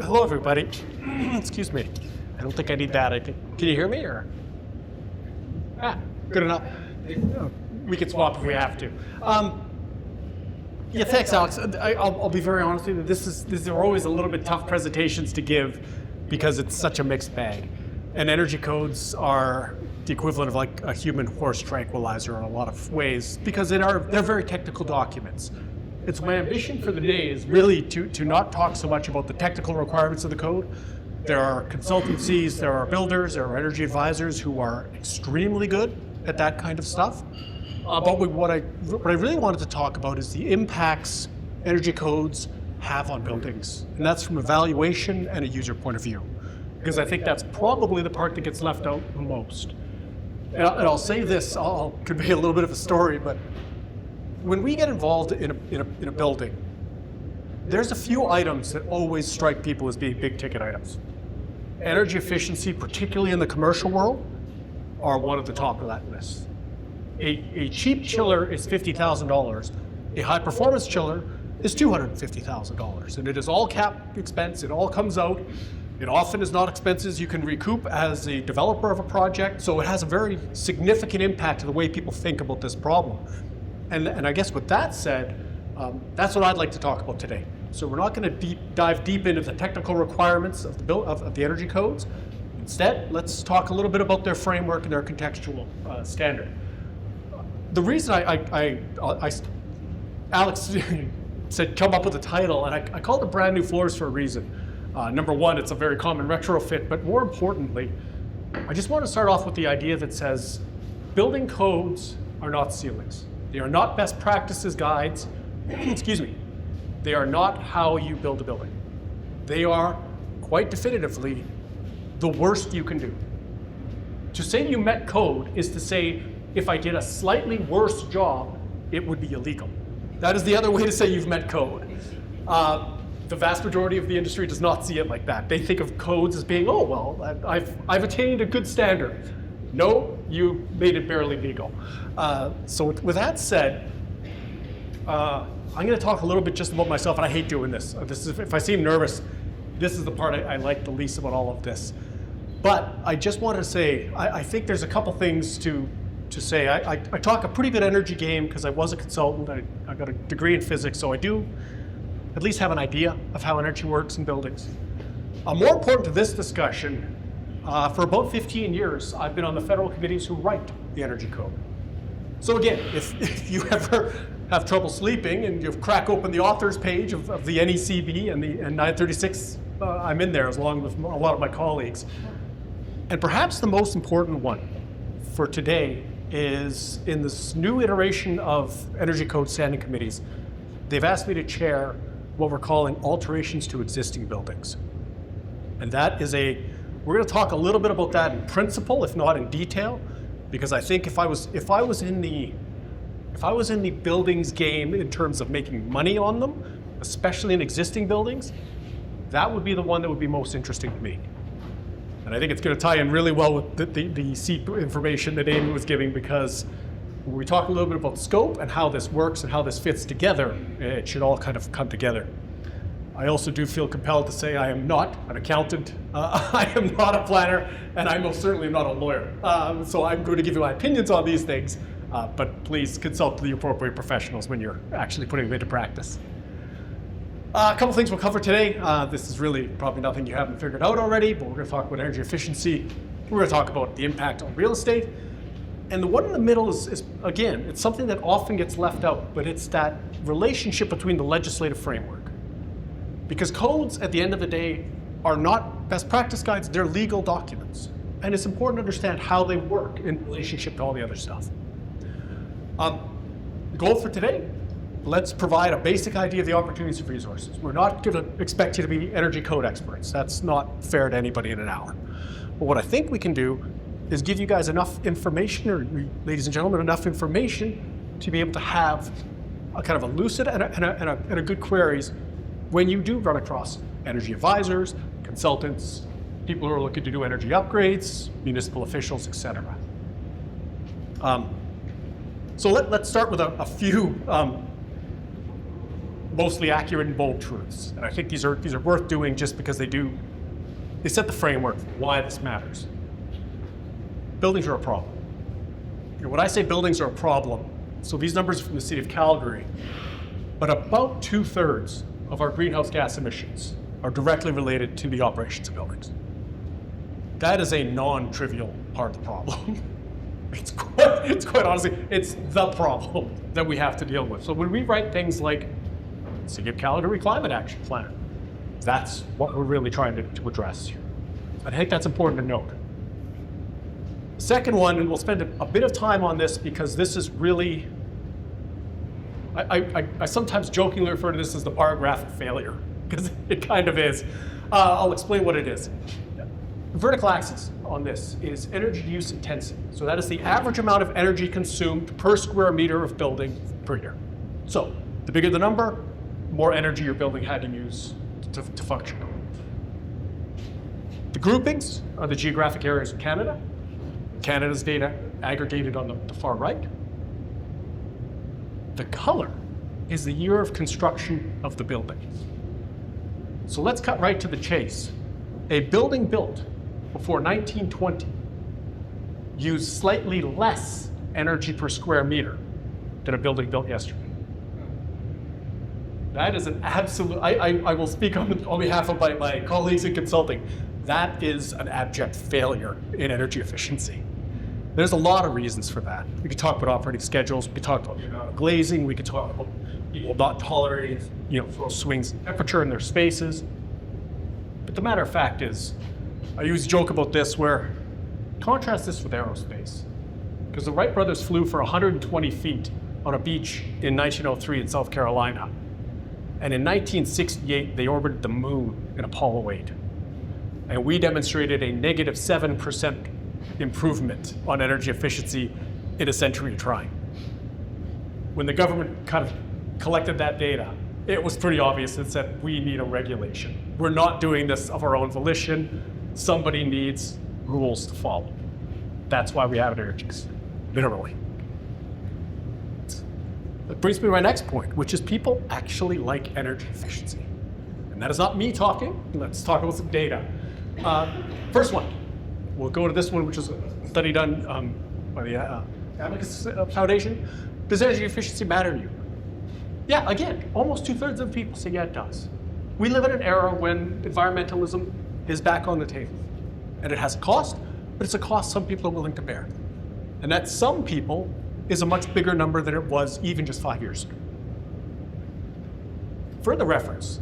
Hello, everybody. Excuse me. I don't think I need that. Can you hear me, or? Good enough. We can swap if we have to. Yeah, thanks, Alex. I'll be very honest with you. These are always a little bit tough presentations to give because it's such a mixed bag. And energy codes are the equivalent of like a human horse tranquilizer in a lot of ways because they're very technical documents. It's my ambition for the day is really to not talk so much about the technical requirements of the code. There are consultancies, there are builders, there are energy advisors who are extremely good at that kind of stuff. But what I really wanted to talk about is the impacts energy codes have on buildings. And that's from a valuation and a user point of view. Because I think that's probably the part that gets left out the most. And I'll say this, I'll convey a little bit of a story, but when we get involved in a building, there's a few items that always strike people as being big ticket items. Energy efficiency, particularly in the commercial world, are one of the top of that list. A cheap chiller is $50,000. A high performance chiller is $250,000. And it is all cap expense, it all comes out. It often is not expenses you can recoup as a developer of a project, so it has a very significant impact to the way people think about this problem. And I guess with that said, that's what I'd like to talk about today. So we're not going to dive deep into the technical requirements of the energy codes. Instead, let's talk a little bit about their framework and their contextual standard. The reason Alex said come up with a title, and I called it Brand New Floors for a reason. Number one, it's a very common retrofit, but more importantly, I just want to start off with the idea that says building codes are not ceilings. They are not best practices guides. Excuse me. They are not how you build a building. They are, quite definitively, the worst you can do. To say you met code is to say, if I did a slightly worse job, it would be illegal. That is the other way to say you've met code. The vast majority of the industry does not see it like that. They think of codes as being, oh, well, I've attained a good standard. No, you made it barely legal. So with that said, I'm going to talk a little bit just about myself, and I hate doing this. If I seem nervous, this is the part I like the least about all of this. But I just wanted to say, I think there's a couple things to say. I talk a pretty good energy game because I was a consultant. I got a degree in physics, so I do at least have an idea of how energy works in buildings. More important to this discussion, for about 15 years, I've been on the federal committees who write the energy code. So again, if you ever have trouble sleeping and you crack open the authors page of the NECB and 936, I'm in there along with a lot of my colleagues. And perhaps the most important one for today is in this new iteration of energy code standing committees, they've asked me to chair what we're calling alterations to existing buildings. And that is we're going to talk a little bit about that in principle, if not in detail, because I think if I was in the buildings game in terms of making money on them, especially in existing buildings, that would be the one that would be most interesting to me. And I think it's going to tie in really well with the SAIT information that Amy was giving, because when we talk a little bit about scope and how this works and how this fits together, it should all kind of come together. I also do feel compelled to say I am not an accountant, I am not a planner, and I most certainly am not a lawyer. So I'm going to give you my opinions on these things, but please consult the appropriate professionals when you're actually putting them into practice. A couple things we'll cover today. This is really probably nothing you haven't figured out already, but we're going to talk about energy efficiency. We're going to talk about the impact on real estate. And the one in the middle is, again, it's something that often gets left out, but it's that relationship between the legislative framework. Because codes, at the end of the day, are not best practice guides, they're legal documents. And it's important to understand how they work in relationship to all the other stuff. The goal for today, let's provide a basic idea of the opportunities and resources. We're not going to expect you to be energy code experts. That's not fair to anybody in an hour. But what I think we can do is give you guys enough information, or ladies and gentlemen, enough information to be able to have a kind of a lucid and a good queries when you do run across energy advisors, consultants, people who are looking to do energy upgrades, municipal officials, etc. So let's start with a few mostly accurate and bold truths. And I think these are worth doing just because they set the framework for why this matters. Buildings are a problem. When I say buildings are a problem, so these numbers are from the city of Calgary, but about 2/3 of our greenhouse gas emissions are directly related to the operations of buildings. That is a non-trivial part of the problem. It's quite honestly, it's the problem that we have to deal with. So when we write things like City of Calgary Climate Action Plan, that's what we're really trying to address here. I think that's important to note. The second one, and we'll spend a bit of time on this because this is really, I sometimes jokingly refer to this as the bar graph of failure, because it kind of is. I'll explain what it is. The vertical axis on this is energy use intensity. So that is the average amount of energy consumed per square meter of building per year. So the bigger the number, more energy your building had to use to function. The groupings are the geographic areas of Canada. Canada's data aggregated on the far right. The color is the year of construction of the building. So let's cut right to the chase. A building built before 1920 used slightly less energy per square meter than a building built yesterday. That is an absolute, I will speak on behalf of my colleagues in consulting. That is an abject failure in energy efficiency. There's a lot of reasons for that. We could talk about operating schedules, we could talk about glazing, we could talk about people not tolerating, swings in temperature in their spaces. But the matter of fact is, I use a joke about this where, contrast this with aerospace. Because the Wright brothers flew for 120 feet on a beach in 1903 in South Carolina. And in 1968, they orbited the moon in Apollo 8. And we demonstrated a negative 7% improvement on energy efficiency in a century of trying. When the government kind of collected that data, it was pretty obvious and said, we need a regulation. We're not doing this of our own volition. Somebody needs rules to follow. That's why we have energy, literally. That brings me to my next point, which is people actually like energy efficiency. And that is not me talking. Let's talk about some data. First one, we'll go to this one, which is a study done by the Advocacy Foundation. Does energy efficiency matter to you? Yeah, again, almost 2/3 of people say yeah, it does. We live in an era when environmentalism is back on the table. And it has a cost, but it's a cost some people are willing to bear. And that some people is a much bigger number than it was even just 5 years ago. Further reference,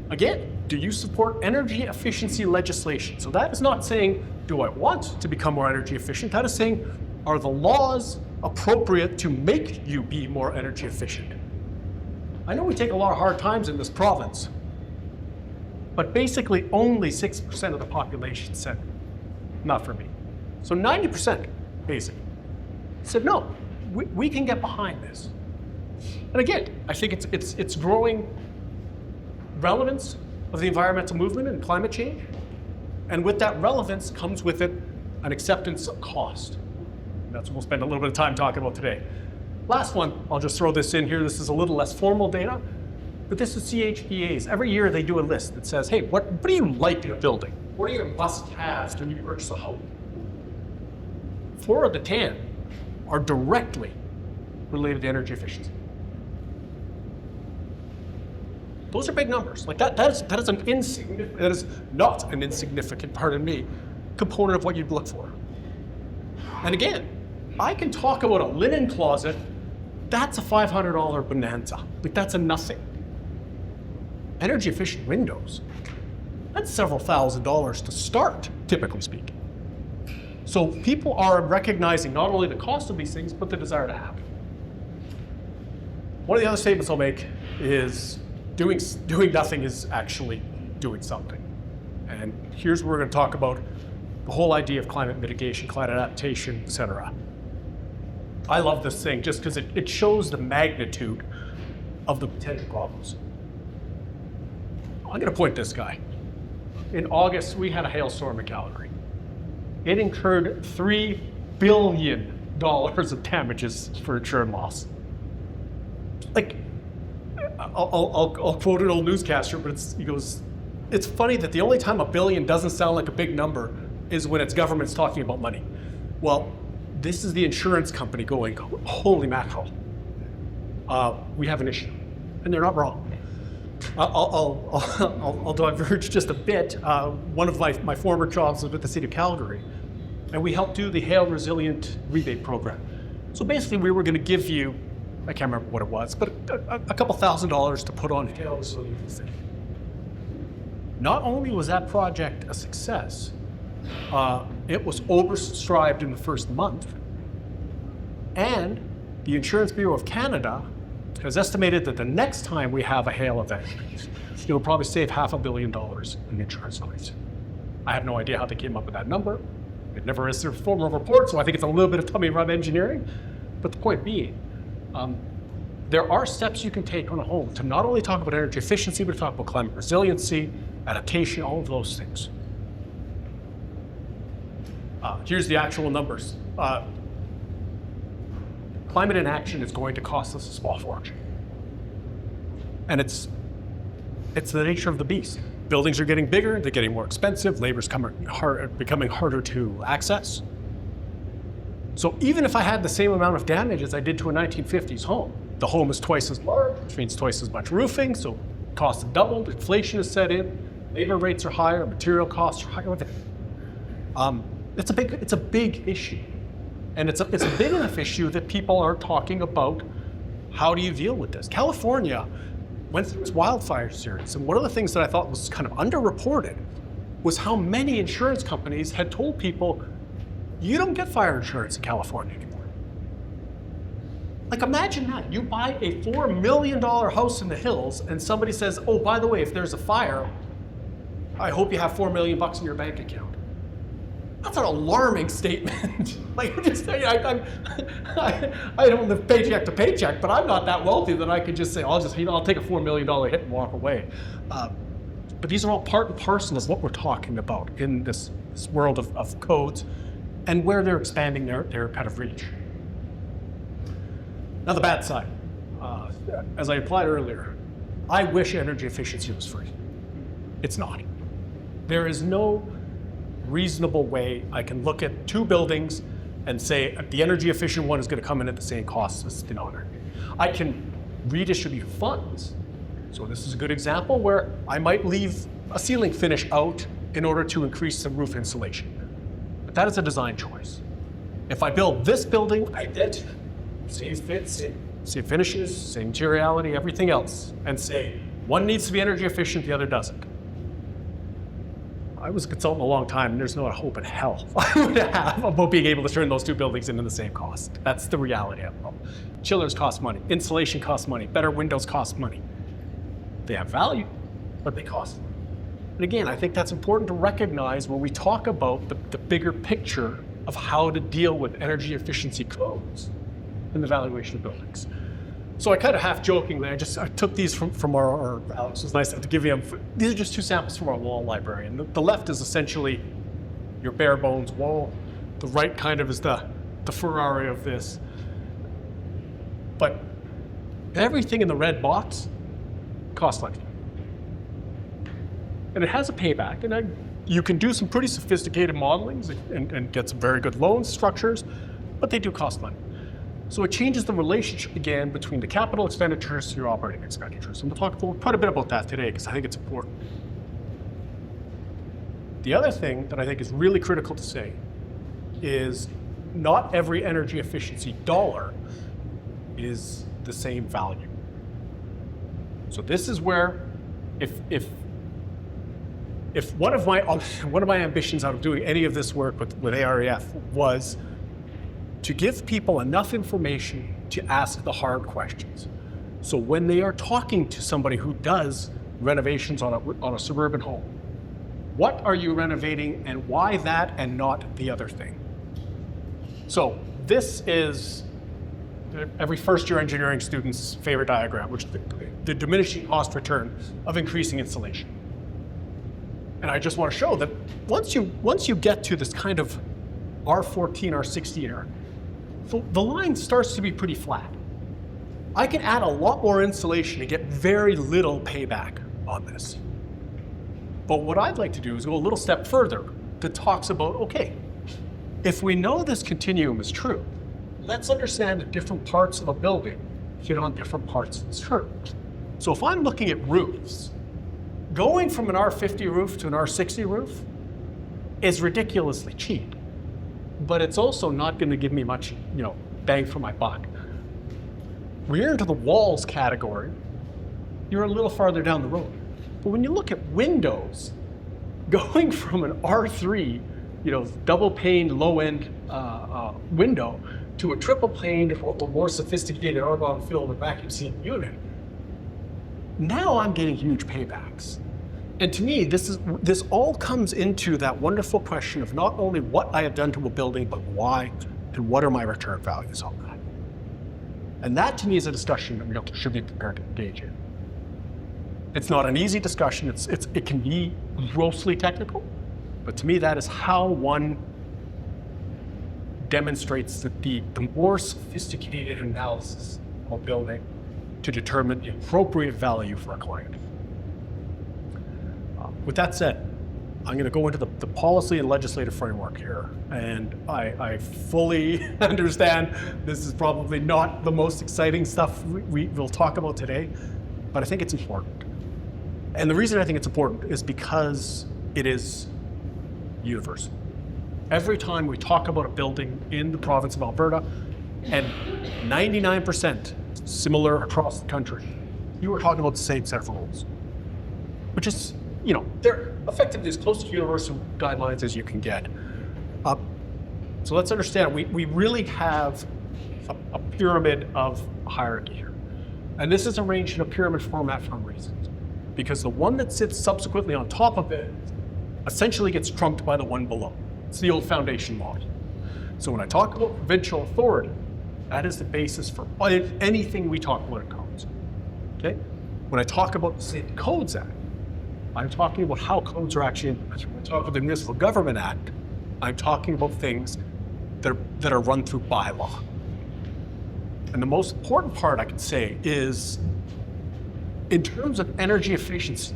again, do you support energy efficiency legislation? So that is not saying, do I want to become more energy efficient? That is saying, are the laws appropriate to make you be more energy efficient? I know we take a lot of hard times in this province, but basically only 6% of the population said, not for me. So 90% basically said, no, we can get behind this. And again, I think it's growing relevance of the environmental movement and climate change. And with that relevance comes with it an acceptance of cost. And that's what we'll spend a little bit of time talking about today. Last one, I'll just throw this in here. This is a little less formal data, but this is CHPA's. Every year they do a list that says, hey, what do you like in a building? What are your must-haves when you purchase a home? 4 of the 10 are directly related to energy efficiency. Those are big numbers. Like that is not an insignificant, pardon me, component of what you'd look for. And again, I can talk about a linen closet. That's a $500 bonanza. Like that's a nothing. Energy efficient windows, that's several $1,000s to start, typically speaking. So people are recognizing not only the cost of these things, but the desire to have. One of the other statements I'll make is doing nothing is actually doing something. And here's where we're going to talk about the whole idea of climate mitigation, climate adaptation, et cetera. I love this thing just because it shows the magnitude of the potential problems. I'm going to point this guy. In August, we had a hailstorm in Calgary. It incurred $3 billion of damages for insured loss. Like, I'll quote an old newscaster, but he goes, it's funny that the only time $1 billion doesn't sound like a big number is when it's government's talking about money. Well, this is the insurance company going, holy mackerel, we have an issue. And they're not wrong. I'll diverge just a bit. One of my former jobs was with the city of Calgary, and we helped do the Hail Resilient rebate program. So basically we were gonna give you, I can't remember what it was, but a couple $1,000s to put on Hail Resilient. Not only was that project a success, it was oversubscribed in the first month, and the Insurance Bureau of Canada has estimated that the next time we have a hail event, it'll probably save $500 million in insurance claims. I have no idea how they came up with that number. It never is their formal report, so I think it's a little bit of tummy rub engineering. But the point being, there are steps you can take on a home to not only talk about energy efficiency, but to talk about climate resiliency, adaptation, all of those things. Here's the actual numbers. Climate inaction is going to cost us a small fortune. And it's the nature of the beast. Buildings are getting bigger, they're getting more expensive, labor's becoming harder to access. So even if I had the same amount of damage as I did to a 1950s home, the home is twice as large, which means twice as much roofing, so costs have doubled, inflation has set in, labor rates are higher, material costs are higher. It's a big issue. And it's a big enough issue that people are talking about how do you deal with this. California went through its wildfire series, and one of the things that I thought was kind of underreported was how many insurance companies had told people, you don't get fire insurance in California anymore. Like, imagine that. You buy a $4 million house in the hills and somebody says, oh, by the way, if there's a fire, I hope you have $4 million in your bank account. That's an alarming statement. Like, I don't live paycheck to paycheck, but I'm not that wealthy that I could just say, I'll take a $4 million hit and walk away. But these are all part and parcel of what we're talking about in this world of codes and where they're expanding their kind of reach. Now the bad side, as I implied earlier, I wish energy efficiency was free. It's not. There is no reasonable way I can look at two buildings and say the energy efficient one is going to come in at the same cost as the non-energy. I can redistribute funds. So this is a good example where I might leave a ceiling finish out in order to increase the roof insulation. But that is a design choice. If I build this building, I did same fits, same finishes, same materiality, everything else, and say one needs to be energy efficient, the other doesn't. I was a consultant a long time, and there's not a hope in hell I would have about being able to turn those two buildings into the same cost. That's the reality of them. Chillers cost money, insulation costs money, better windows cost money. They have value, but they cost money. And again, I think that's important to recognize when we talk about the bigger picture of how to deal with energy efficiency codes in the valuation of buildings. So I kind of half jokingly, I took these from our Alex, it was nice to give you them. These are just two samples from our wall library. And the left is essentially your bare bones wall. The right kind of is the Ferrari of this. But everything in the red box costs money. And it has a payback. And you can do some pretty sophisticated modelings and get some very good loan structures, but they do cost money. So it changes the relationship again between the capital expenditures and your operating expenditures. And we'll talk quite a bit about that today because I think it's important. The other thing that I think is really critical to say is not every energy efficiency dollar is the same value. So this is where if one of my ambitions out of doing any of this work with AREF was to give people enough information to ask the hard questions. So when they are talking to somebody who does renovations on a suburban home, what are you renovating and why that and not the other thing? So this is every first-year engineering student's favorite diagram, which is the diminishing cost return of increasing insulation. And I just want to show that once you get to this kind of R14, R16 area, the line starts to be pretty flat. I can add a lot more insulation and get very little payback on this. But what I'd like to do is go a little step further that talks about, okay, if we know this continuum is true, let's understand that different parts of a building hit on different parts of this curve. So if I'm looking at roofs, going from an R50 roof to an R60 roof is ridiculously cheap, but it's also not going to give me much, bang for my buck. We're into the walls category, you're a little farther down the road. But when you look at windows, going from an R3, double pane low-end window to a triple pane or more sophisticated argon filled with vacuum sealed unit, now I'm getting huge paybacks. And to me, this all comes into that wonderful question of not only what I have done to a building, but why and what are my return values on that. And that to me is a discussion that we should be prepared to engage in. It's not an easy discussion. It can be grossly technical, but to me that is how one demonstrates that the more sophisticated analysis of a building to determine the appropriate value for a client. With that said, I'm going to go into the policy and legislative framework here. And I fully understand this is probably not the most exciting stuff we'll talk about today, but I think it's important. And the reason I think it's important is because it is universal. Every time we talk about a building in the province of Alberta, and 99% similar across the country, you are talking about the same set of rules, which is, they're effectively as close to universal guidelines as you can get. So let's understand, we really have a pyramid of hierarchy here. And this is arranged in a pyramid format for a reason. Because the one that sits subsequently on top of it essentially gets trumped by the one below. It's the old foundation model. So when I talk about provincial authority, that is the basis for anything we talk about in codes. Okay? When I talk about the SAIT Codes Act, I'm talking about how codes are actually implemented. When I talk about the Municipal Government Act, I'm talking about things that are run through bylaw. And the most important part I can say is, in terms of energy efficiency,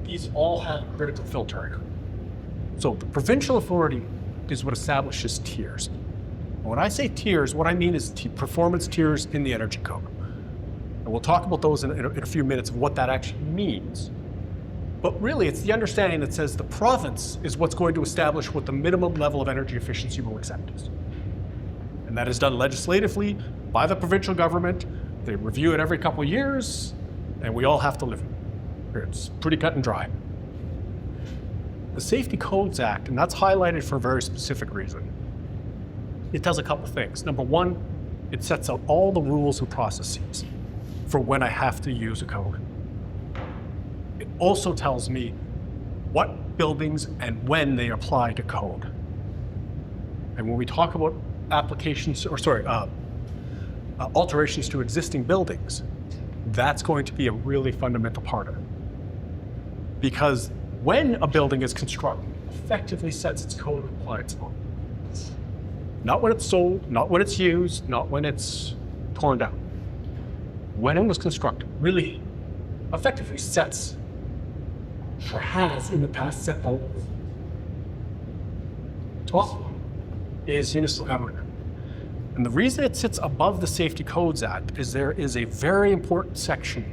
these all have critical filtering. So the provincial authority is what establishes tiers. And when I say tiers, what I mean is performance tiers in the energy code. And we'll talk about those in a few minutes of what that actually means. But really, it's the understanding that says the province is what's going to establish what the minimum level of energy efficiency will accept is. And that is done legislatively by the provincial government. They review it every couple of years, and we all have to live it. It's pretty cut and dry. The Safety Codes Act, and that's highlighted for a very specific reason. It does a couple things. Number one, it sets out all the rules and processes for when I have to use a code. It also tells me what buildings and when they apply to code. And when we talk about alterations to existing buildings, that's going to be a really fundamental part of it. Because when a building is constructed, it effectively sets its code of compliance on. Not when it's sold, not when it's used, not when it's torn down. When it was constructed, really effectively sets, or has in the past set the rules. Top is municipal government. And the reason it sits above the Safety Codes Act is there is a very important section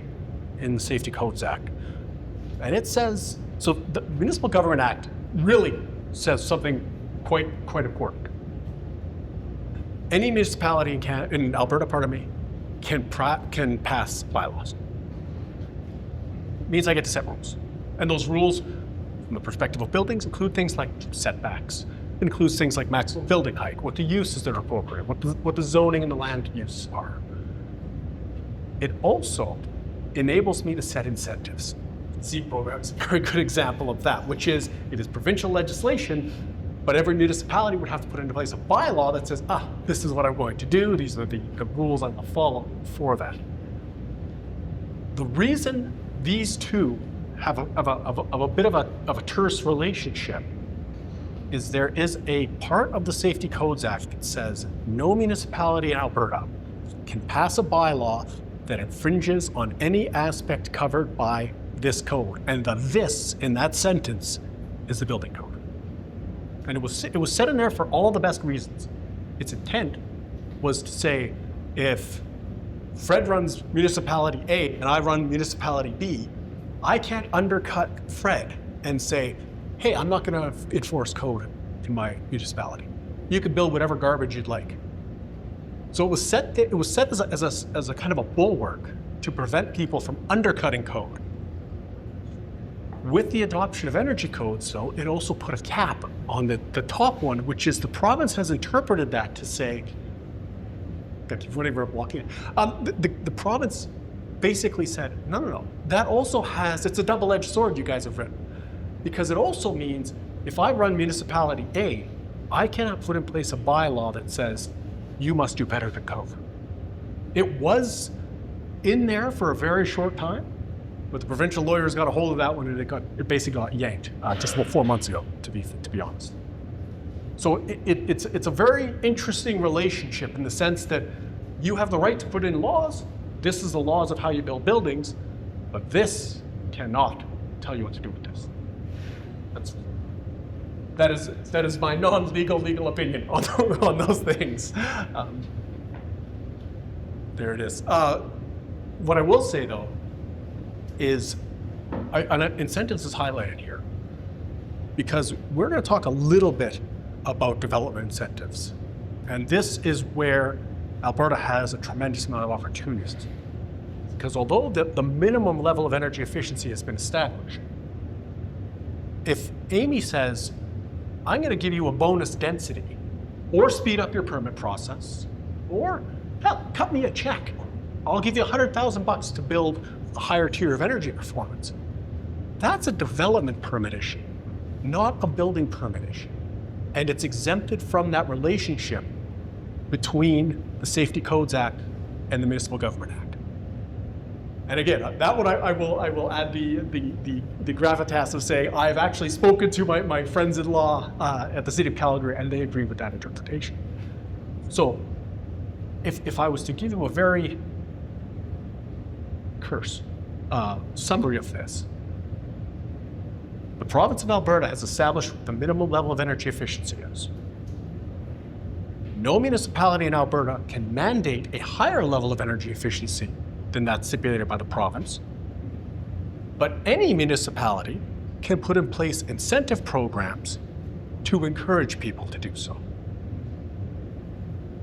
in the Safety Codes Act. And it says, so the Municipal Government Act really says something quite important. Any municipality in Alberta, can pass bylaws. It means I get to set rules. And those rules, from the perspective of buildings, include things like setbacks. It includes things like maximum building height, what the uses that are appropriate, what the zoning and the land use are. It also enables me to set incentives. The SAIT program is a very good example of that, which is, it is provincial legislation, but every municipality would have to put into place a bylaw that says, this is what I'm going to do, these are the rules I'm going to follow for that. The reason these two have a bit of a terse relationship is there is a part of the Safety Codes Act that says no municipality in Alberta can pass a bylaw that infringes on any aspect covered by this code. And the this in that sentence is the building code. And it was set in there for all the best reasons. Its intent was to say, if Fred runs municipality A and I run municipality B, I can't undercut Fred and say, hey, I'm not going to enforce code in my municipality. You can build whatever garbage you'd like. So it was set as a kind of a bulwark to prevent people from undercutting code. With the adoption of energy codes, though, it also put a cap on the top one, which is the province has interpreted that to say, the province basically said, no, that also has, it's a double-edged sword you guys have written. Because it also means if I run municipality A, I cannot put in place a bylaw that says you must do better than code. It was in there for a very short time, but the provincial lawyers got a hold of that one and it basically got yanked just about 4 months ago, to be honest. So it's a very interesting relationship in the sense that you have the right to put in laws. This is the laws of how you build buildings, but this cannot tell you what to do with this. That is my non-legal opinion on those things. There it is. What I will say though is, incentives is highlighted here because we're going to talk a little bit about development incentives, and this is where Alberta has a tremendous amount of opportunities. Because although the minimum level of energy efficiency has been established, if Amy says, I'm going to give you a bonus density, or speed up your permit process, or hell, cut me a check. I'll give you $100,000 to build a higher tier of energy performance. That's a development permit issue, not a building permit issue. And it's exempted from that relationship between the Safety Codes Act and the Municipal Government Act. And again, that one I will add the gravitas of saying I've actually spoken to my friends-in-law at the City of Calgary, and they agree with that interpretation. So, if I was to give you a very terse summary of this, the province of Alberta has established what the minimum level of energy efficiency is. No municipality in Alberta can mandate a higher level of energy efficiency than that stipulated by the province. But any municipality can put in place incentive programs to encourage people to do so.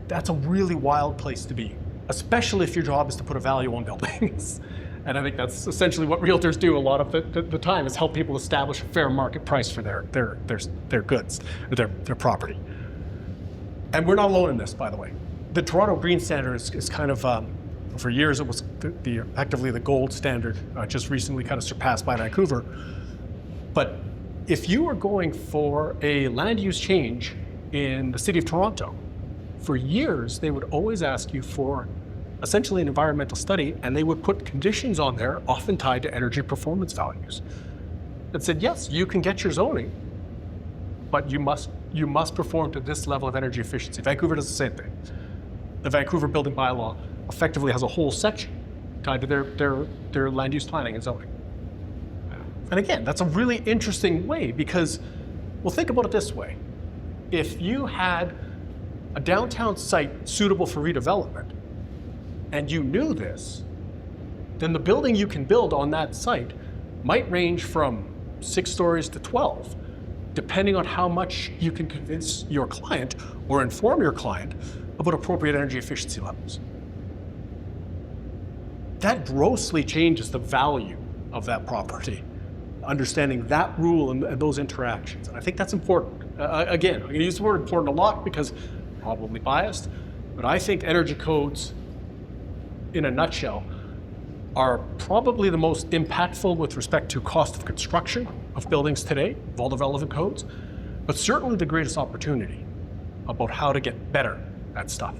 That's a really wild place to be, especially if your job is to put a value on buildings. And I think that's essentially what realtors do a lot of the time, is help people establish a fair market price for their goods, their property. And we're not alone in this, by the way. The Toronto Green Standard is kind of, for years it was effectively the gold standard, just recently kind of surpassed by Vancouver. But if you were going for a land use change in the city of Toronto, for years they would always ask you for essentially an environmental study, and they would put conditions on there, often tied to energy performance values, that said, yes, you can get your zoning, but you must perform to this level of energy efficiency. Vancouver does the same thing. The Vancouver building bylaw effectively has a whole section tied to their land use planning and zoning. And again, that's a really interesting way because, well, think about it this way. If you had a downtown site suitable for redevelopment, and you knew this, then the building you can build on that site might range from 6 stories to 12, depending on how much you can convince your client or inform your client about appropriate energy efficiency levels. That grossly changes the value of that property, understanding that rule and those interactions. And I think that's important. Again, I'm going to use the word important a lot because I'm probably biased, but I think energy codes, in a nutshell, are probably the most impactful with respect to cost of construction of buildings today, of all the relevant codes, but certainly the greatest opportunity about how to get better at stuff.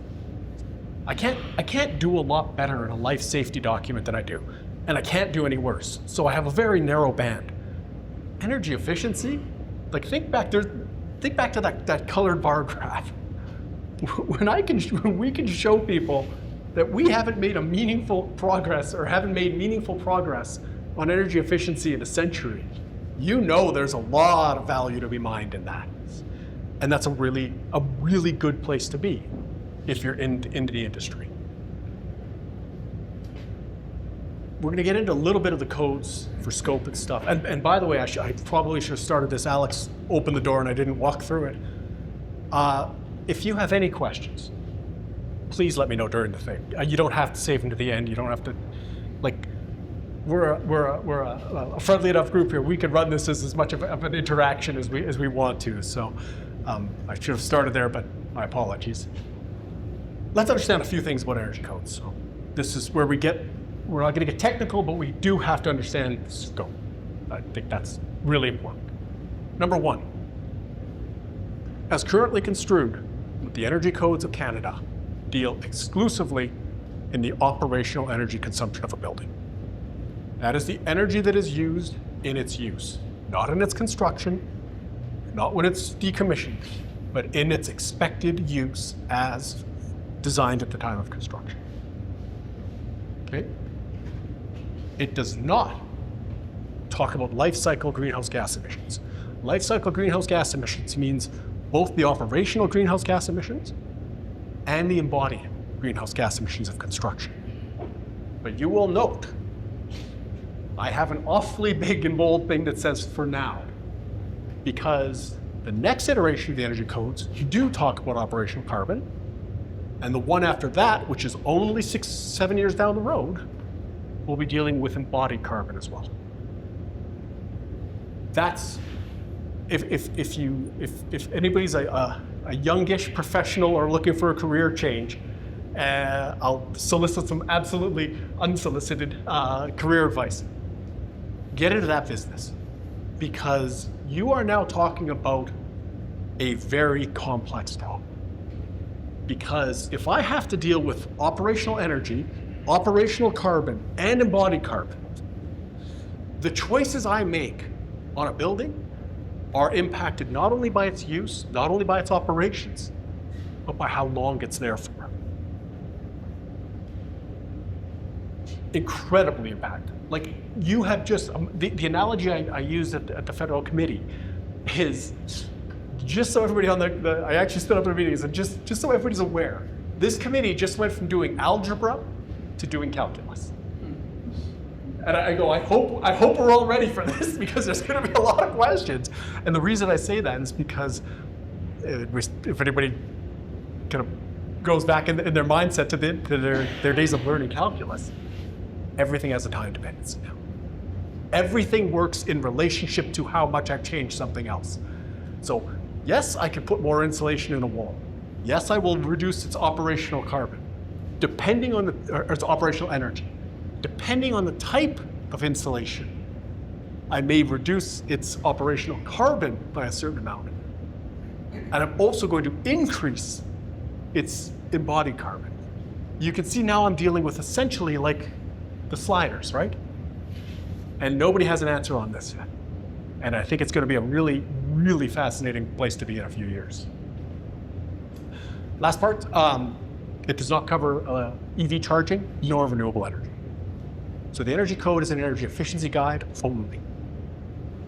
I can't do a lot better in a life safety document than I do, and I can't do any worse. So I have a very narrow band. Energy efficiency, like think back to that colored bar graph. When we can show people that we haven't made meaningful progress on energy efficiency in a century, you know there's a lot of value to be mined in that. And that's a really good place to be if you're into the industry. We're going to get into a little bit of the codes for scope and stuff. And by the way, I probably should have started this. Alex opened the door and I didn't walk through it. If you have any questions, please let me know during the thing. You don't have to save them to the end. You don't have to, like, we're a friendly enough group here. We could run this as much of an interaction as we want to. So I should have started there, but my apologies. Let's understand a few things about energy codes. So this is where we're not going to get technical, but we do have to understand scope. I think that's really important. Number one, as currently construed, the energy codes of Canada deal exclusively in the operational energy consumption of a building. That is the energy that is used in its use, not in its construction, not when it's decommissioned, but in its expected use as designed at the time of construction. Okay? It does not talk about life cycle greenhouse gas emissions. Life cycle greenhouse gas emissions means both the operational greenhouse gas emissions and the embodied greenhouse gas emissions of construction. But you will note, I have an awfully big and bold thing that says for now, because the next iteration of the energy codes, you do talk about operational carbon, and the one after that, which is only 6-7 years down the road, will be dealing with embodied carbon as well. That's, if anybody's a youngish professional or looking for a career change, I'll solicit some absolutely unsolicited career advice. Get into that business, because you are now talking about a very complex problem. Because if I have to deal with operational energy, operational carbon, and embodied carbon, the choices I make on a building are impacted not only by its use, not only by its operations, but by how long it's there for. Incredibly impacted. Like, you have just, the analogy I used at the federal committee is, just so everybody I actually stood up in a meeting and said, just so everybody's aware, this committee just went from doing algebra to doing calculus. And I go, I hope we're all ready for this, because there's going to be a lot of questions. And the reason I say that is because if anybody kind of goes back in their mindset to their days of learning calculus, everything has a time dependency now. Everything works in relationship to how much I've changed something else. So yes, I can put more insulation in a wall. Yes, I will reduce its operational carbon, depending on or its operational energy. Depending on the type of insulation, I may reduce its operational carbon by a certain amount. And I'm also going to increase its embodied carbon. You can see now I'm dealing with essentially like the sliders, right? And nobody has an answer on this yet. And I think it's going to be a really, really fascinating place to be in a few years. Last part, it does not cover EV charging nor renewable energy. So the energy code is an energy efficiency guide only.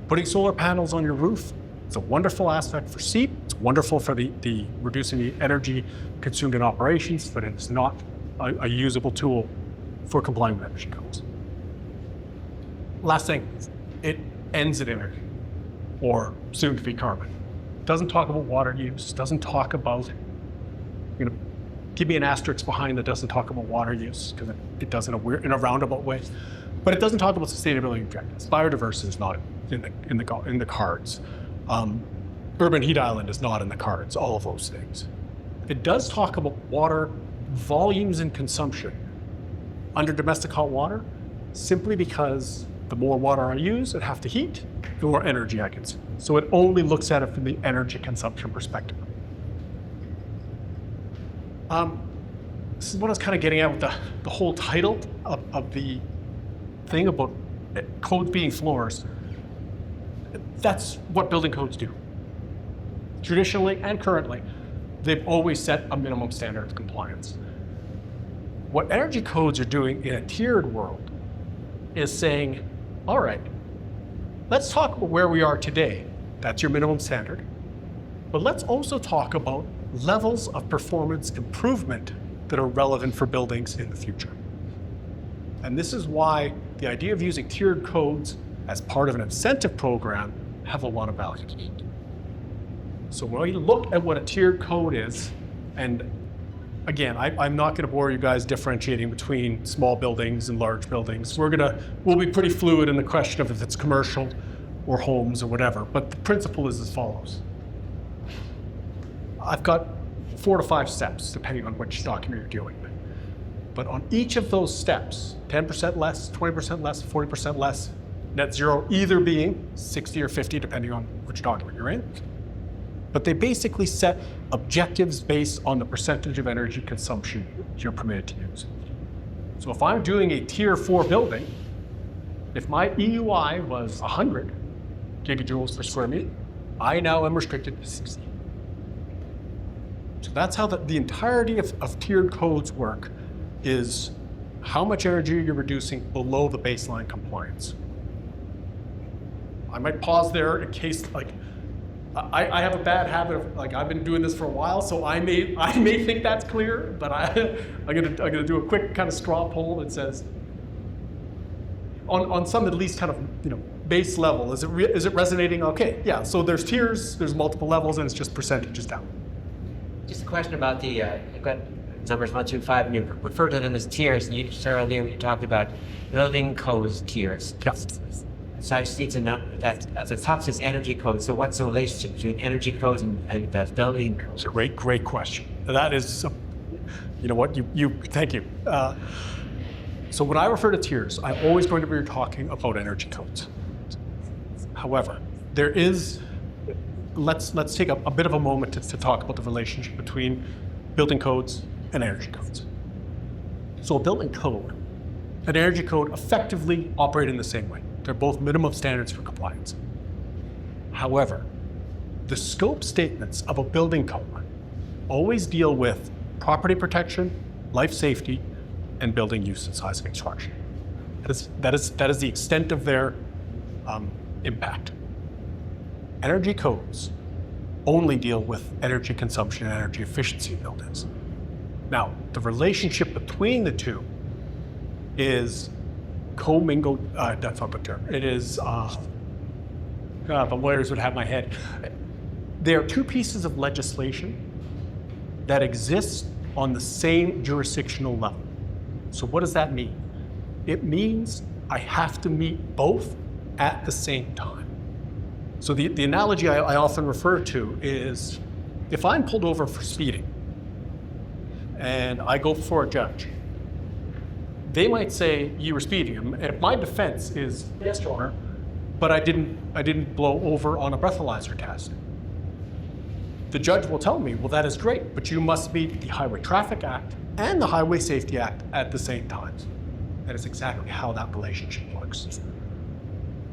Putting solar panels on your roof, it's a wonderful aspect for SAIT. It's wonderful for the reducing the energy consumed in operations, but it's not a usable tool for complying with energy codes. Last thing, it ends at energy, or soon to be carbon. It doesn't talk about water use, doesn't talk about, give me an asterisk behind that doesn't talk about water use, because it does in a roundabout way. But it doesn't talk about sustainability objectives. Biodiversity is not in the cards. Urban heat island is not in the cards, all of those things. It does talk about water volumes and consumption under domestic hot water, simply because the more water I use and have to heat, the more energy I consume. So it only looks at it from the energy consumption perspective. This is what I was kind of getting at with the whole title of the thing about codes being floors. That's what building codes do. Traditionally and currently, they've always set a minimum standard of compliance. What energy codes are doing in a tiered world is saying, all right, let's talk about where we are today. That's your minimum standard. But let's also talk about levels of performance improvement that are relevant for buildings in the future. And this is why the idea of using tiered codes as part of an incentive program have a lot of value. So when we look at what a tiered code is, and again, I'm not going to bore you guys differentiating between small buildings and large buildings. We'll be pretty fluid in the question of if it's commercial or homes or whatever, but the principle is as follows. I've got 4 to 5 steps, depending on which document you're dealing with. But on each of those steps, 10% less, 20% less, 40% less, net zero either being 60 or 50, depending on which document you're in. But they basically set objectives based on the percentage of energy consumption you're permitted to use. So if I'm doing a tier 4 building, if my EUI was 100 gigajoules per square meter, I now am restricted to 60. So that's how the entirety of tiered codes work, is how much energy you're reducing below the baseline compliance. I might pause there in case, I have a bad habit of, I've been doing this for a while, so I may think that's clear, but I'm gonna do a quick kind of straw poll that says, on some at least kind of base level, is it resonating? Okay, yeah. So there's tiers, there's multiple levels, and it's just percentages down. Just a question about you've got numbers 1 through 5, and you refer to them as tiers. And earlier you talked about building codes tiers. Yes. So I just need to know that at the top says energy codes. So what's the relationship between energy codes and building codes? It's a great question. That is, you know what, thank you. So when I refer to tiers, I'm always going to be talking about energy codes. However, there is, let's take a bit of a moment to talk about the relationship between building codes and energy codes. So a building code, an energy code effectively operate in the same way. They're both minimum standards for compliance. However, the scope statements of a building code always deal with property protection, life safety, and building use and size of construction. That is the extent of their impact. Energy codes only deal with energy consumption and energy efficiency in buildings. Now, the relationship between the two is commingled, that's not the term. It is, the lawyers would have my head. There are two pieces of legislation that exist on the same jurisdictional level. So what does that mean? It means I have to meet both at the same time. So the analogy I often refer to is, if I'm pulled over for speeding and I go before a judge, they might say you were speeding, and if my defense is, yes, Your Honor, but I didn't blow over on a breathalyzer test, the judge will tell me, well, that is great, but you must meet the Highway Traffic Act and the Highway Safety Act at the same time. That is exactly how that relationship works.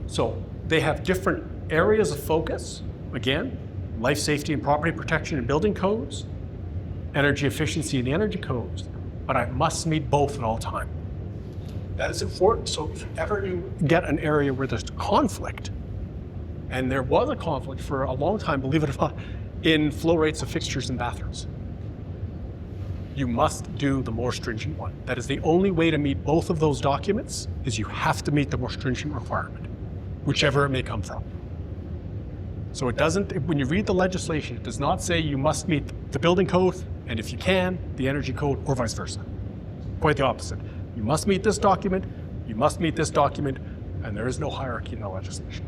So they have different areas of focus. Again, life safety and property protection and building codes, energy efficiency and energy codes, but I must meet both at all times. That is important. So if ever you get an area where there's conflict, and there was a conflict for a long time, believe it or not, in flow rates of fixtures and bathrooms, you must do the more stringent one. That is the only way to meet both of those documents, is you have to meet the more stringent requirement, whichever it may come from. So it doesn't, when you read the legislation, it does not say you must meet the building code, and if you can, the energy code, or vice versa. Quite the opposite. You must meet this document, you must meet this document, and there is no hierarchy in the legislation.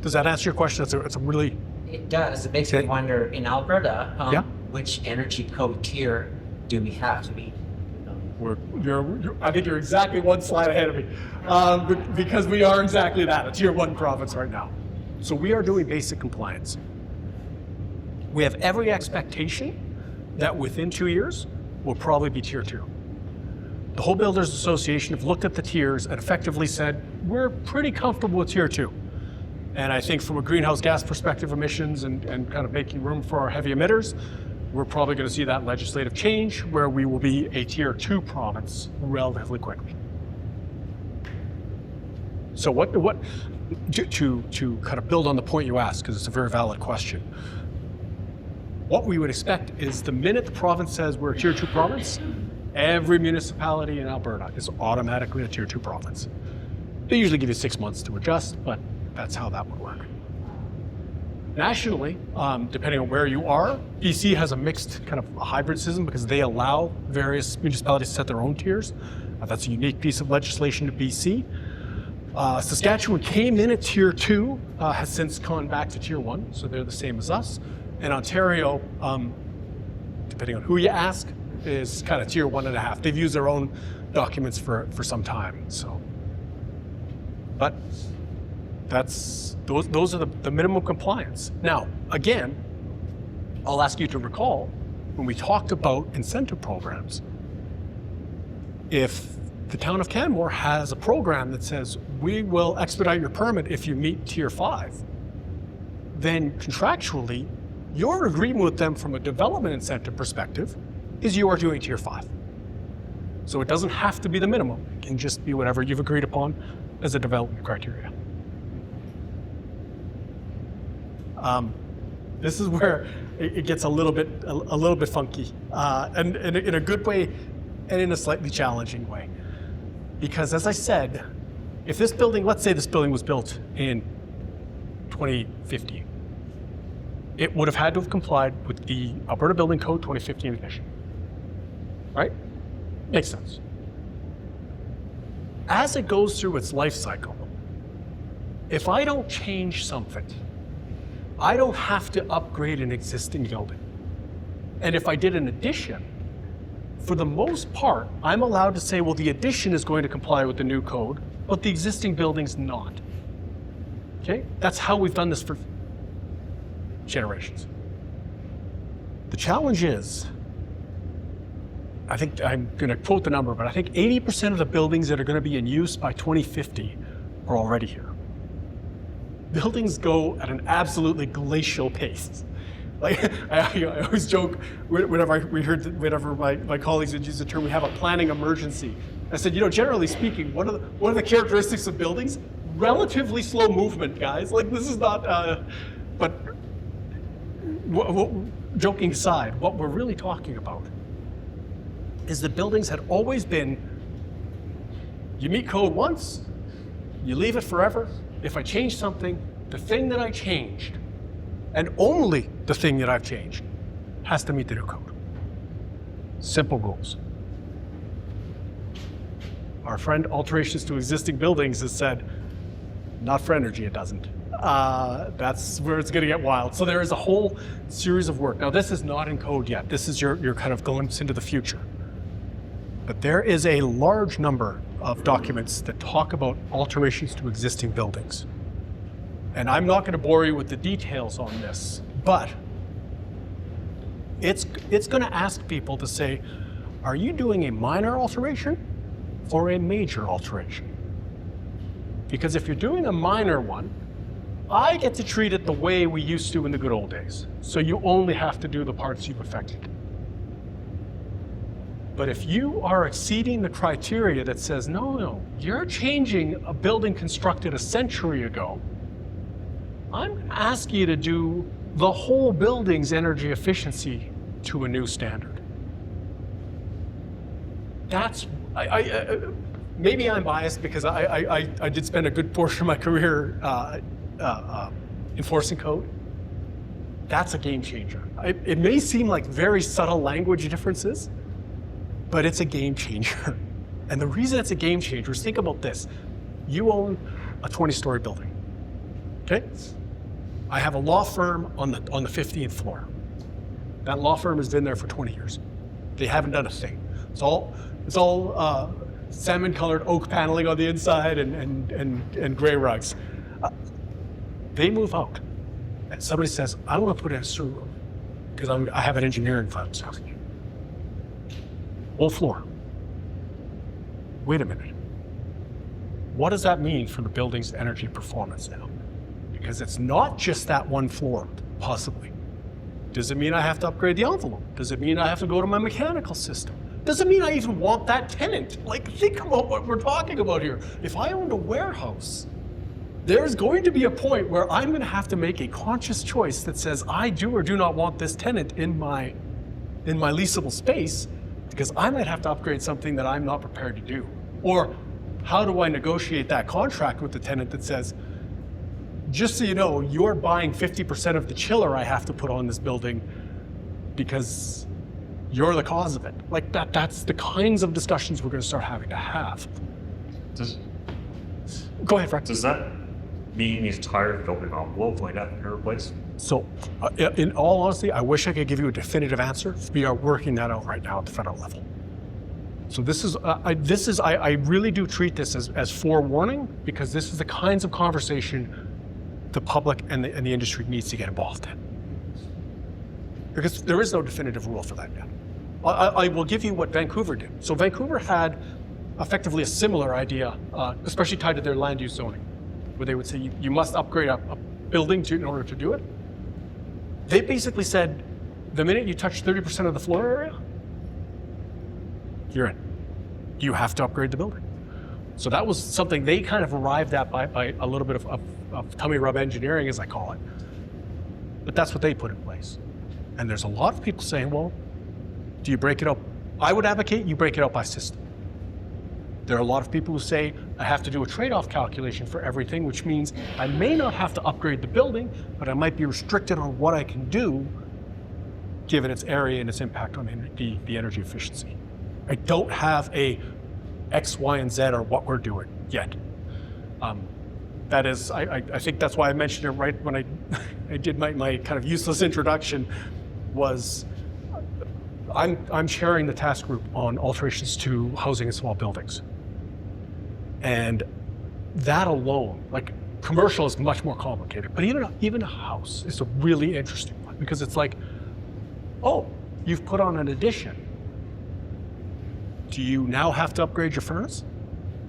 Does that answer your question? It's a really... It does. It makes me wonder, in Alberta, yeah, which energy code tier do we have to meet? I think you're exactly one slide ahead of me, because we are exactly that, a tier 1 province right now. So we are doing basic compliance. We have every expectation that within 2 years, we'll probably be tier 2. The Home Builders Association have looked at the tiers and effectively said, we're pretty comfortable with tier 2. And I think from a greenhouse gas perspective, emissions and kind of making room for our heavy emitters, we're probably going to see that legislative change where we will be a tier 2 province relatively quickly. So what to kind of build on the point you asked, because it's a very valid question. What we would expect is the minute the province says we're a tier 2 province, every municipality in Alberta is automatically a tier 2 province. They usually give you 6 months to adjust, but that's how that would work. Nationally, depending on where you are, BC has a mixed kind of hybrid system because they allow various municipalities to set their own tiers. That's a unique piece of legislation to BC. Saskatchewan came in at tier 2, has since gone back to tier 1, so they're the same as us. And Ontario, depending on who you ask, is kind of tier 1.5. They've used their own documents for some time. So, but those are the minimum compliance. Now, again, I'll ask you to recall when we talked about incentive programs, if the town of Canmore has a program that says we will expedite your permit if you meet tier 5, then contractually, your agreement with them from a development incentive perspective is you are doing tier 5. So it doesn't have to be the minimum. It can just be whatever you've agreed upon as a development criteria. This is where it gets a little bit funky, and in a good way and in a slightly challenging way. Because as I said, if this building, let's say this building was built in 2015, it would have had to have complied with the Alberta Building Code 2015 edition, right? Makes sense. As it goes through its life cycle, if I don't change something, I don't have to upgrade an existing building. And if I did an addition, for the most part, I'm allowed to say, well, the addition is going to comply with the new code, but the existing building's not. Okay? That's how we've done this for generations. The challenge is, I think I'm going to quote the number, but I think 80% of the buildings that are going to be in use by 2050 are already here. Buildings go at an absolutely glacial pace. Like I always joke whenever my colleagues would use the term, we have a planning emergency. I said, generally speaking, one of the characteristics of buildings, relatively slow movement, guys. Like this is not, but joking aside, what we're really talking about is the buildings had always been, you meet code once, you leave it forever. If I change something, the thing that I changed, and only the thing that I've changed, has to meet the new code. Simple rules. Our friend Alterations to Existing Buildings has said, not for energy, it doesn't. That's where it's going to get wild. So there is a whole series of work. Now, this is not in code yet. This is your kind of going into the future. But there is a large number of documents that talk about alterations to existing buildings. And I'm not going to bore you with the details on this, but it's going to ask people to say, are you doing a minor alteration or a major alteration? Because if you're doing a minor one, I get to treat it the way we used to in the good old days. So you only have to do the parts you've affected. But if you are exceeding the criteria that says, no, you're changing a building constructed a century ago, I'm going to ask you to do the whole building's energy efficiency to a new standard. That's, maybe I'm biased because I did spend a good portion of my career enforcing code. That's a game changer. It may seem like very subtle language differences, but it's a game changer. And the reason it's a game changer is, think about this. You own a 20-story building, okay? I have a law firm on the 15th floor. That law firm has been there for 20 years. They haven't done a thing. It's all salmon-colored oak paneling on the inside and gray rugs. They move out, and somebody says, I want to put in a sewer room because I have an engineering firm. Whole floor. Wait a minute. What does that mean for the building's energy performance now? Because it's not just that one floor, possibly. Does it mean I have to upgrade the envelope? Does it mean I have to go to my mechanical system? Does it mean I even want that tenant? Like, think about what we're talking about here. If I owned a warehouse, there's going to be a point where I'm going to have to make a conscious choice that says I do or do not want this tenant in my leasable space, because I might have to upgrade something that I'm not prepared to do. Or how do I negotiate that contract with the tenant that says, just so you know, you're buying 50% of the chiller I have to put on this building because you're the cause of it. Like that's the kinds of discussions we're going to start having to have. Go ahead, Frank. Does that mean the entire building envelope might have to be replaced? So, in all honesty, I wish I could give you a definitive answer. We are working that out right now at the federal level. So I really do treat this as forewarning, because this is the kinds of conversation the public and the industry needs to get involved in. Because there is no definitive rule for that yet. I will give you what Vancouver did. So Vancouver had effectively a similar idea, especially tied to their land use zoning, where they would say you must upgrade a building in order to do it. They basically said, the minute you touch 30% of the floor area, you're in. You have to upgrade the building. So that was something they kind of arrived at by a little bit of tummy rub engineering, as I call it. But that's what they put in place. And there's a lot of people saying, well, do you break it up? I would advocate you break it up by system. There are a lot of people who say, I have to do a trade-off calculation for everything, which means I may not have to upgrade the building, but I might be restricted on what I can do, given its area and its impact on the energy efficiency. I don't have a X, Y, and Z or what we're doing yet. That is, I think that's why I mentioned it right when I did my kind of useless introduction, was I'm chairing the task group on alterations to housing and small buildings. And that alone, like commercial is much more complicated, but even a house is a really interesting one, because it's like, oh, you've put on an addition. Do you now have to upgrade your furnace?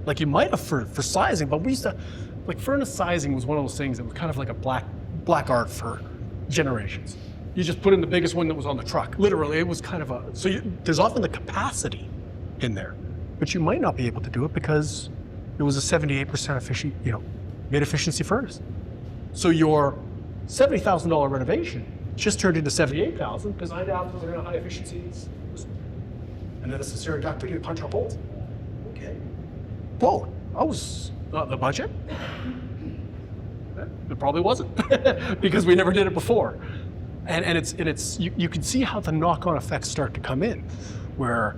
Like you might have for sizing, but we used to, like furnace sizing was one of those things that was kind of like a black art for generations. You just put in the biggest one that was on the truck. Literally, it was kind of there's often the capacity in there, but you might not be able to do it because it was a 78% efficient, mid-efficiency furnace. So your $70,000 renovation just turned into $78,000 because I now was in a high efficiencies. And then it's a necessary ducting to punch a hole. Okay. Whoa, that was not the budget. It probably wasn't because we never did it before. And it's you can see how the knock-on effects start to come in, where,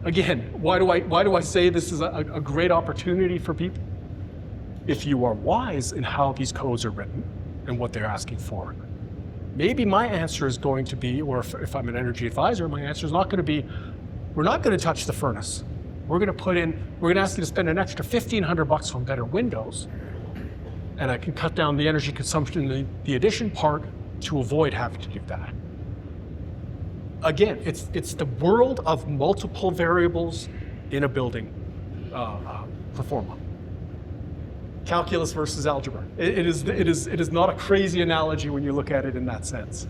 again, why do I say this is a great opportunity for people? If you are wise in how these codes are written and what they're asking for, maybe my answer is going to be, or if I'm an energy advisor, my answer is not going to be, we're not going to touch the furnace. We're going to ask you to spend an extra $1,500 on better windows, and I can cut down the energy consumption in the addition part to avoid having to do that. Again, it's the world of multiple variables in a building performance. Calculus versus algebra. It is not a crazy analogy when you look at it in that sense.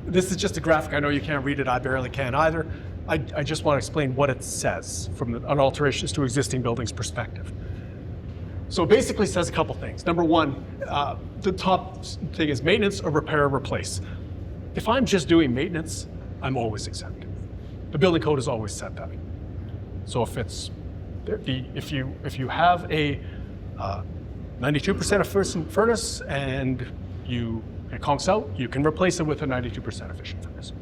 This is just a graphic. I know you can't read it. I barely can either. I just want to explain what it says from an alterations to existing buildings perspective. So it basically says a couple things. Number one, the top thing is maintenance or repair or replace. If I'm just doing maintenance, I'm always exempt. The building code has always said that. So if you have a 92% efficient furnace and it conks out, you can replace it with a 92% efficient furnace.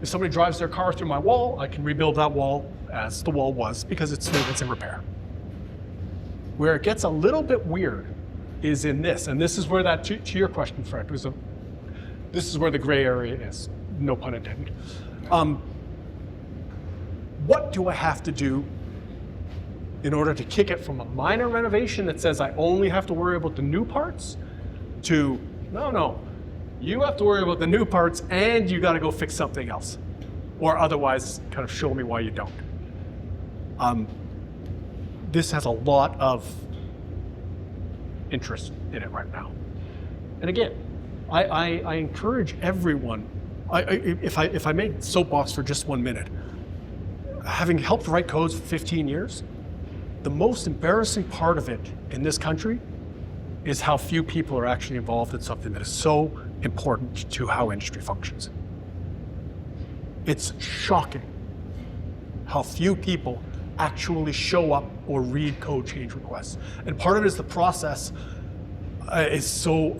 If somebody drives their car through my wall, I can rebuild that wall as the wall was because it's in repair. Where it gets a little bit weird is in this, and this is where that, to your question, Fred, this is where the gray area is, no pun intended. What do I have to do in order to kick it from a minor renovation that says I only have to worry about the new parts to, no, you have to worry about the new parts and you got to go fix something else, or otherwise kind of show me why you don't. This has a lot of interest in it right now. And again, I encourage everyone, if I may soapbox for just 1 minute, having helped write codes for 15 years, the most embarrassing part of it in this country is how few people are actually involved in something that is so important to how industry functions. It's shocking how few people actually show up or read code change requests. And part of it is the process is so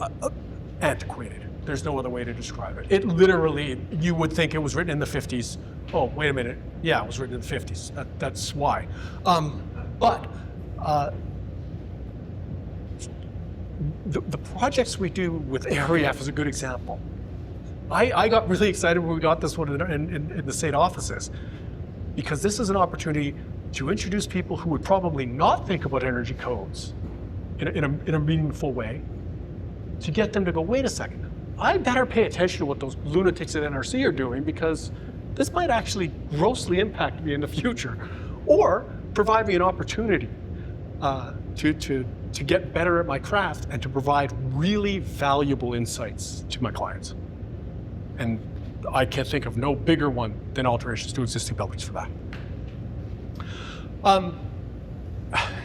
antiquated. There's no other way to describe it. It literally, you would think it was written in the 50s. Oh, wait a minute. Yeah, it was written in the 50s. That's why. The projects we do with AREF is a good example. I got really excited when we got this one in the SAIT offices, because this is an opportunity to introduce people who would probably not think about energy codes in a meaningful way, to get them to go, wait a second, I better pay attention to what those lunatics at NRC are doing, because this might actually grossly impact me in the future, or provide me an opportunity to get better at my craft and to provide really valuable insights to my clients. And I can't think of no bigger one than alterations to existing buildings for that.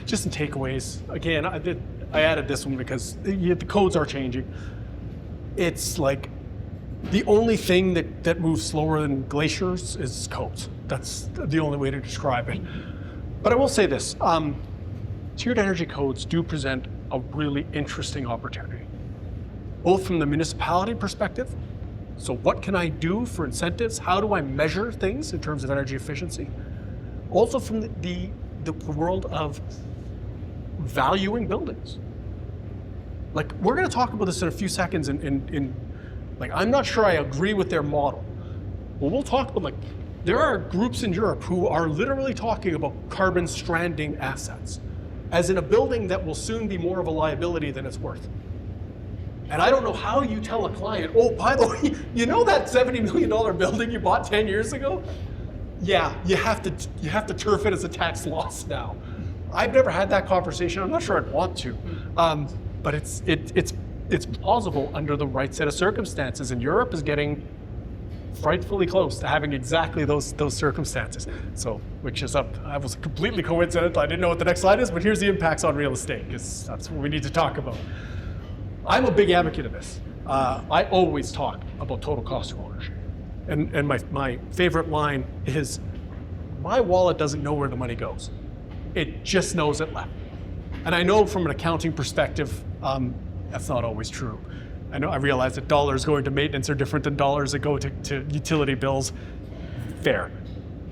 Just some takeaways. Again, I added this one because the codes are changing. It's like the only thing that moves slower than glaciers is codes. That's the only way to describe it. But I will say this, tiered energy codes do present a really interesting opportunity, both from the municipality perspective. So what can I do for incentives? How do I measure things in terms of energy efficiency? Also from the world of valuing buildings. Like, we're going to talk about this in a few seconds like, I'm not sure I agree with their model. Well, we'll talk about, like, there are groups in Europe who are literally talking about carbon stranding assets, as in a building that will soon be more of a liability than it's worth. And I don't know how you tell a client, oh, by the way, you know that $70 million building you bought 10 years ago? Yeah, you have to turf it as a tax loss now. I've never had that conversation. I'm not sure I'd want to, but it's plausible under the right set of circumstances. And Europe is getting frightfully close to having exactly those circumstances. So, which is I was completely coincidental. I didn't know what the next slide is, but here's the impacts on real estate, because that's what we need to talk about. I'm a big advocate of this. I always talk about total cost of ownership. And my favorite line is, my wallet doesn't know where the money goes. It just knows it left. And I know from an accounting perspective, that's not always true. I realize that dollars going to maintenance are different than dollars that go to utility bills. Fair.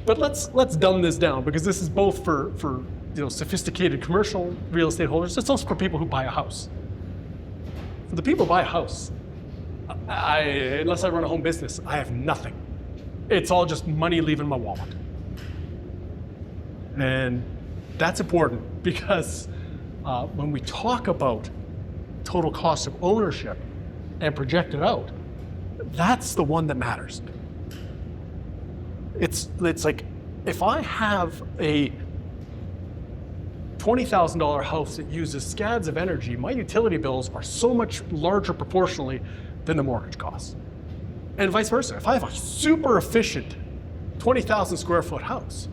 But let's dumb this down, because this is both for sophisticated commercial real estate holders. It's also for people who buy a house. For the people who buy a house, unless I run a home business, I have nothing. It's all just money leaving my wallet. And that's important, because when we talk about total cost of ownership and project it out, that's the one that matters. It's like, if I have a $20,000 house that uses scads of energy, my utility bills are so much larger proportionally than the mortgage costs. And vice versa. If I have a super efficient 20,000 square foot house,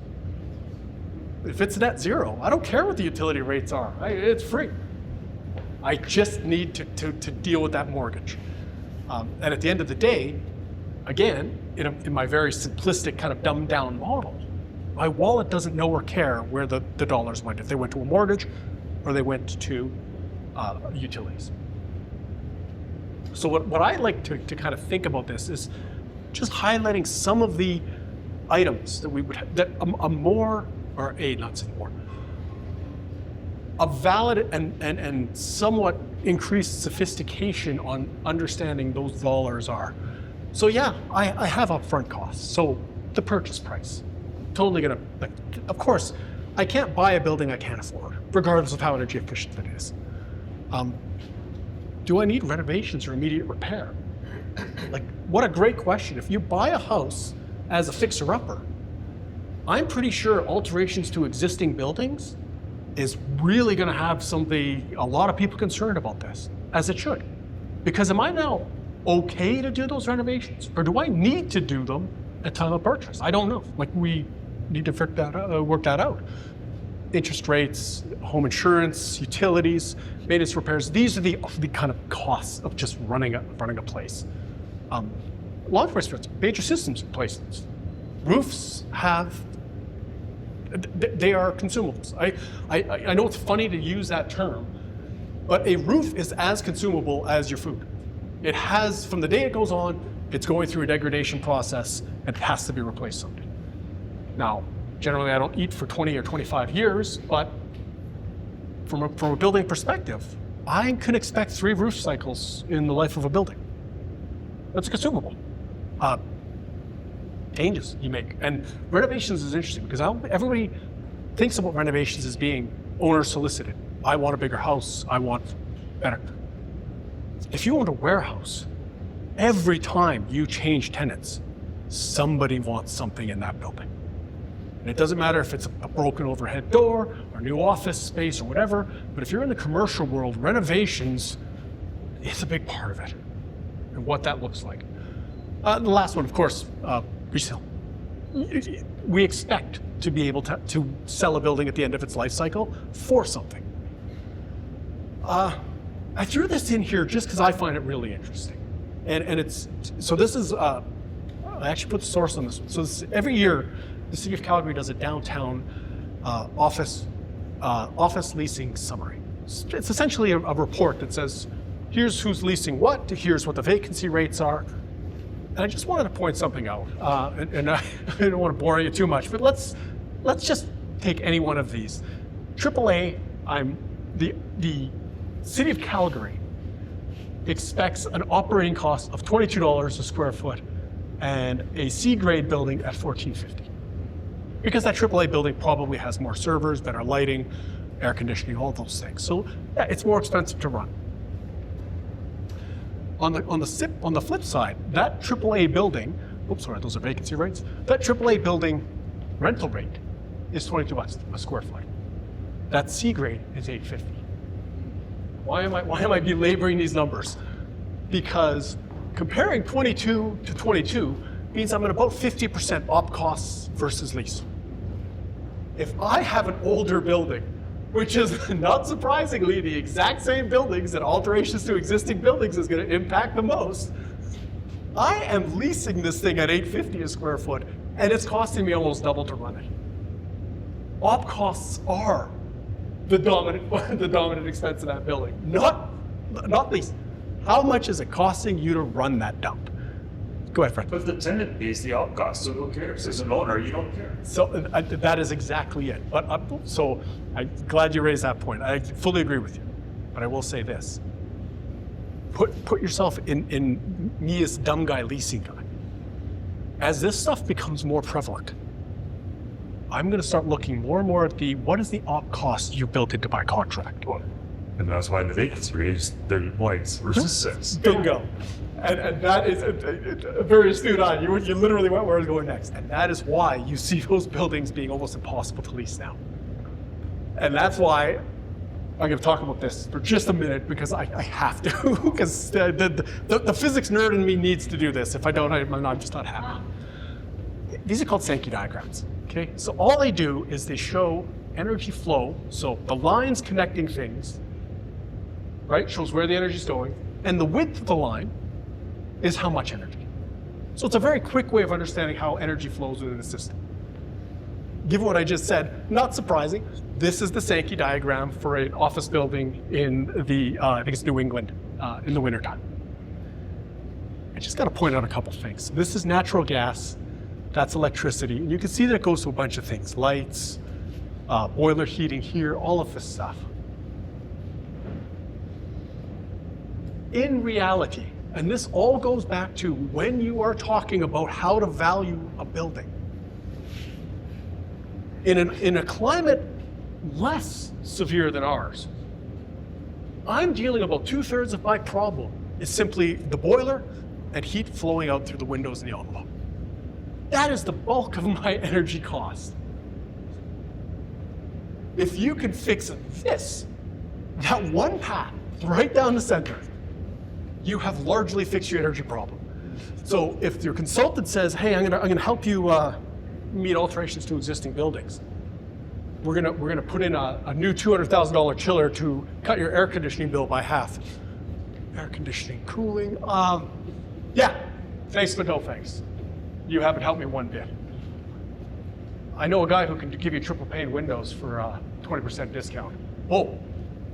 if it's net zero, I don't care what the utility rates are. It's free. I just need to deal with that mortgage. And at the end of the day, again, in my very simplistic kind of dumbed down model, my wallet doesn't know or care where the dollars went, if they went to a mortgage or they went to utilities. So what I like to kind of think about this is just highlighting some of the items that we would have, that a valid and somewhat increased sophistication on understanding those dollars are. So yeah, I have upfront costs. So the purchase price, totally gonna, of course, I can't buy a building I can't afford, regardless of how energy efficient it is. Do I need renovations or immediate repair? Like, what a great question. If you buy a house as a fixer-upper, I'm pretty sure alterations to existing buildings is really gonna have a lot of people concerned about this. as it should. Because am I now okay to do those renovations, or do I need to do them at time of purchase? I don't know. Like, we need to work that out. Interest rates, home insurance, utilities, maintenance, repairs. These are the kind of costs of just running a place. Law enforcement, major systems replacements. Roofs they are consumables. I know it's funny to use that term, but a roof is as consumable as your food. It has, from the day it goes on, it's going through a degradation process and it has to be replaced someday. Now, generally I don't eat for 20 or 25 years, but from a building perspective, I can expect 3 roof cycles in the life of a building. That's a consumable. Changes you make. And renovations is interesting because everybody thinks about renovations as being owner solicited. I want a bigger house, I want better. If you own a warehouse, every time you change tenants, somebody wants something in that building. And it doesn't matter if it's a broken overhead door or new office space or whatever, but if you're in the commercial world, renovations is a big part of it and what that looks like. The last one, of course, resale. We expect to be able to sell a building at the end of its life cycle for something. I threw this in here just because I find it really interesting. And it's, so this is, I actually put the source on this one. So every year, the City of Calgary does a downtown office leasing summary. It's essentially a report that says, here's who's leasing what, here's what the vacancy rates are. And I just wanted to point something out, and I don't want to bore you too much, but let's just take any one of these. AAA, the City of Calgary expects an operating cost of $22 a square foot and a C-grade building at $14.50. Because that AAA building probably has more servers, better lighting, air conditioning, all those things. So yeah, it's more expensive to run. On the flip side, that AAA building, oops, sorry, those are vacancy rates. That AAA building rental rate is $22 a square foot. That C grade is $8.50. Why am I belaboring these numbers? Because comparing 22 to 22 means I'm at about 50% op costs versus lease. If I have an older building, which is not surprisingly the exact same buildings and alterations to existing buildings is going to impact the most, I am leasing this thing at $8.50 a square foot, and it's costing me almost double to run it. Op costs are the dominant expense of that building, not lease. How much is it costing you to run that dump? Go ahead, Fred. But the tenant pays the op cost, so who cares? As an owner, you don't care. So that is exactly it. But so I'm glad you raised that point. I fully agree with you. But I will say this: put yourself in me as dumb guy leasing guy. As this stuff becomes more prevalent, I'm going to start looking more and more at what is the op cost you built into my contract. And that's why the vacancy rate is 30 points versus 6. Bingo. And that is a very astute eye. You literally went where I was going next. And that is why you see those buildings being almost impossible to lease now. And that's why I'm going to talk about this for just a minute, because I have to, because the physics nerd in me needs to do this. If I don't, I'm just not happy. These are called Sankey diagrams, okay? So all they do is they show energy flow, so the lines connecting things, right, shows where the energy is going, and the width of the line is how much energy. So it's a very quick way of understanding how energy flows within the system. Given what I just said, not surprising, this is the Sankey diagram for an office building in I think it's New England, in the wintertime. I just got to point out a couple things. This is natural gas, that's electricity, and you can see that it goes to a bunch of things, lights, boiler heating here, all of this stuff. In reality, and this all goes back to when you are talking about how to value a building. In a climate less severe than ours, I'm dealing about 2/3 of my problem is simply the boiler and heat flowing out through the windows in the envelope. That is the bulk of my energy cost. If you can fix this, that one path, right down the center, you have largely fixed your energy problem. So if your consultant says, hey, I'm gonna help you meet alterations to existing buildings, we're gonna put in a new $200,000 chiller to cut your air conditioning bill by half. Air conditioning, cooling, yeah, thanks but no thanks. You haven't helped me one bit. I know a guy who can give you triple pane windows for a 20% discount. Oh,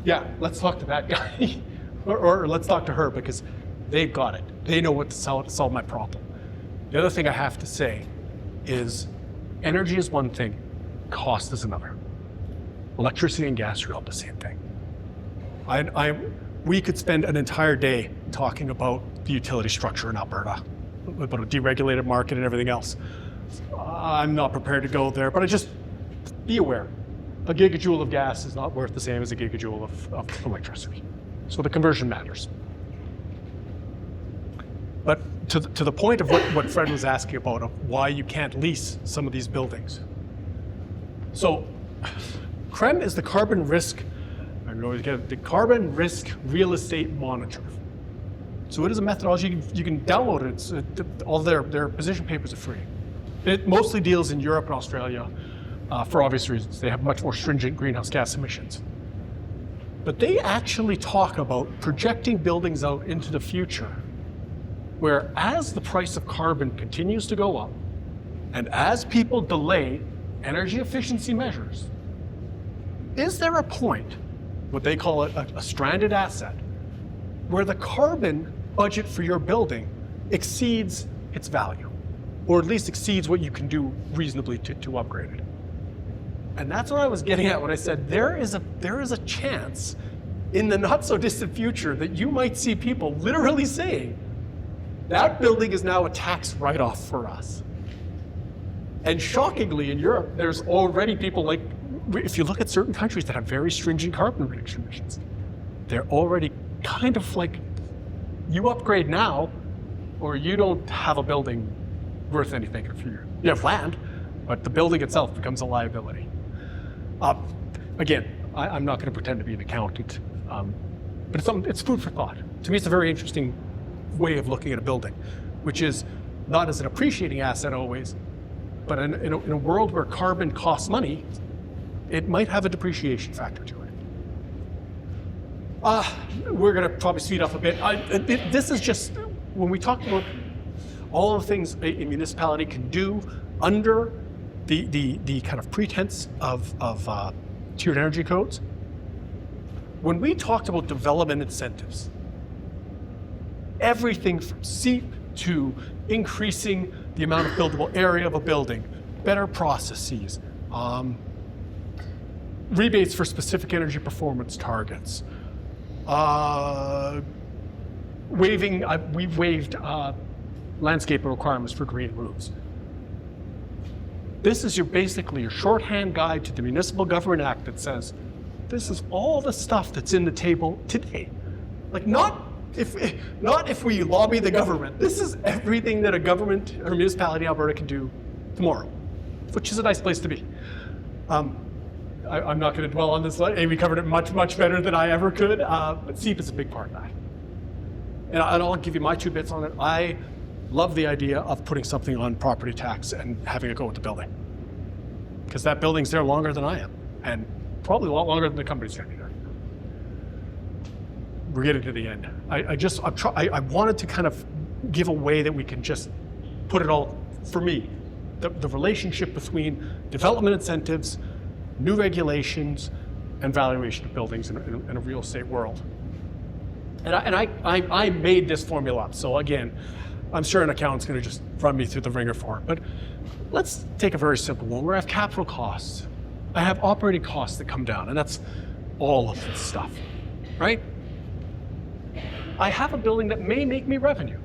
yeah, let's talk to that guy. or let's talk to her, because they've got it. They know what to solve my problem. The other thing I have to say is energy is one thing, cost is another. Electricity and gas are all the same thing. We could spend an entire day talking about the utility structure in Alberta, about a deregulated market and everything else. I'm not prepared to go there, but just be aware. A gigajoule of gas is not worth the same as a gigajoule of electricity. So the conversion matters. But to the point of what Fred was asking about, of why you can't lease some of these buildings. So CREM is the carbon risk, the carbon risk real estate monitor. So it is a methodology, you can download it. All their position papers are free. It mostly deals in Europe and Australia for obvious reasons. They have much more stringent greenhouse gas emissions. But they actually talk about projecting buildings out into the future, where as the price of carbon continues to go up, and as people delay energy efficiency measures, is there a point, what they call a stranded asset, where the carbon budget for your building exceeds its value, or at least exceeds what you can do reasonably to upgrade it? And that's what I was getting at when I said there is a chance in the not so distant future that you might see people literally saying, that building is now a tax write-off for us. And shockingly, in Europe, there's already people like, if you look at certain countries that have very stringent carbon reduction emissions, they're already kind of like, you upgrade now, or you don't have a building worth anything in a few years. You have land, but the building itself becomes a liability. Again, I'm not going to pretend to be an accountant, but it's food for thought. To me, it's a very interesting way of looking at a building, which is not as an appreciating asset always, but in a world where carbon costs money, it might have a depreciation factor to it. We're going to probably speed up a bit. This is just, when we talk about all the things a municipality can do under the kind of pretense of tiered energy codes, when we talked about development incentives, everything from SAIT to increasing the amount of buildable area of a building, better processes, rebates for specific energy performance targets, we've waived landscaping requirements for green roofs. This is basically your shorthand guide to the Municipal Government Act that says, this is all the stuff that's in the table today. Like not if we lobby the government, this is everything that a government or municipality in Alberta can do tomorrow, which is a nice place to be. I'm not going to dwell on this. Amy covered it much, much better than I ever could, but SEEP is a big part of that. And I'll give you my 2 bits on it. I love the idea of putting something on property tax and having it go with the building, because that building's there longer than I am, and probably a lot longer than the company's going to be there. We're getting to the end. I wanted to kind of give a way that we can just put it all, for me, the relationship between development incentives, new regulations, and valuation of buildings in a real estate world. And I made this formula up. So again, I'm sure an accountant's going to just run me through the ringer for it. But let's take a very simple one where I have capital costs. I have operating costs that come down, and that's all of this stuff, right? I have a building that may make me revenue,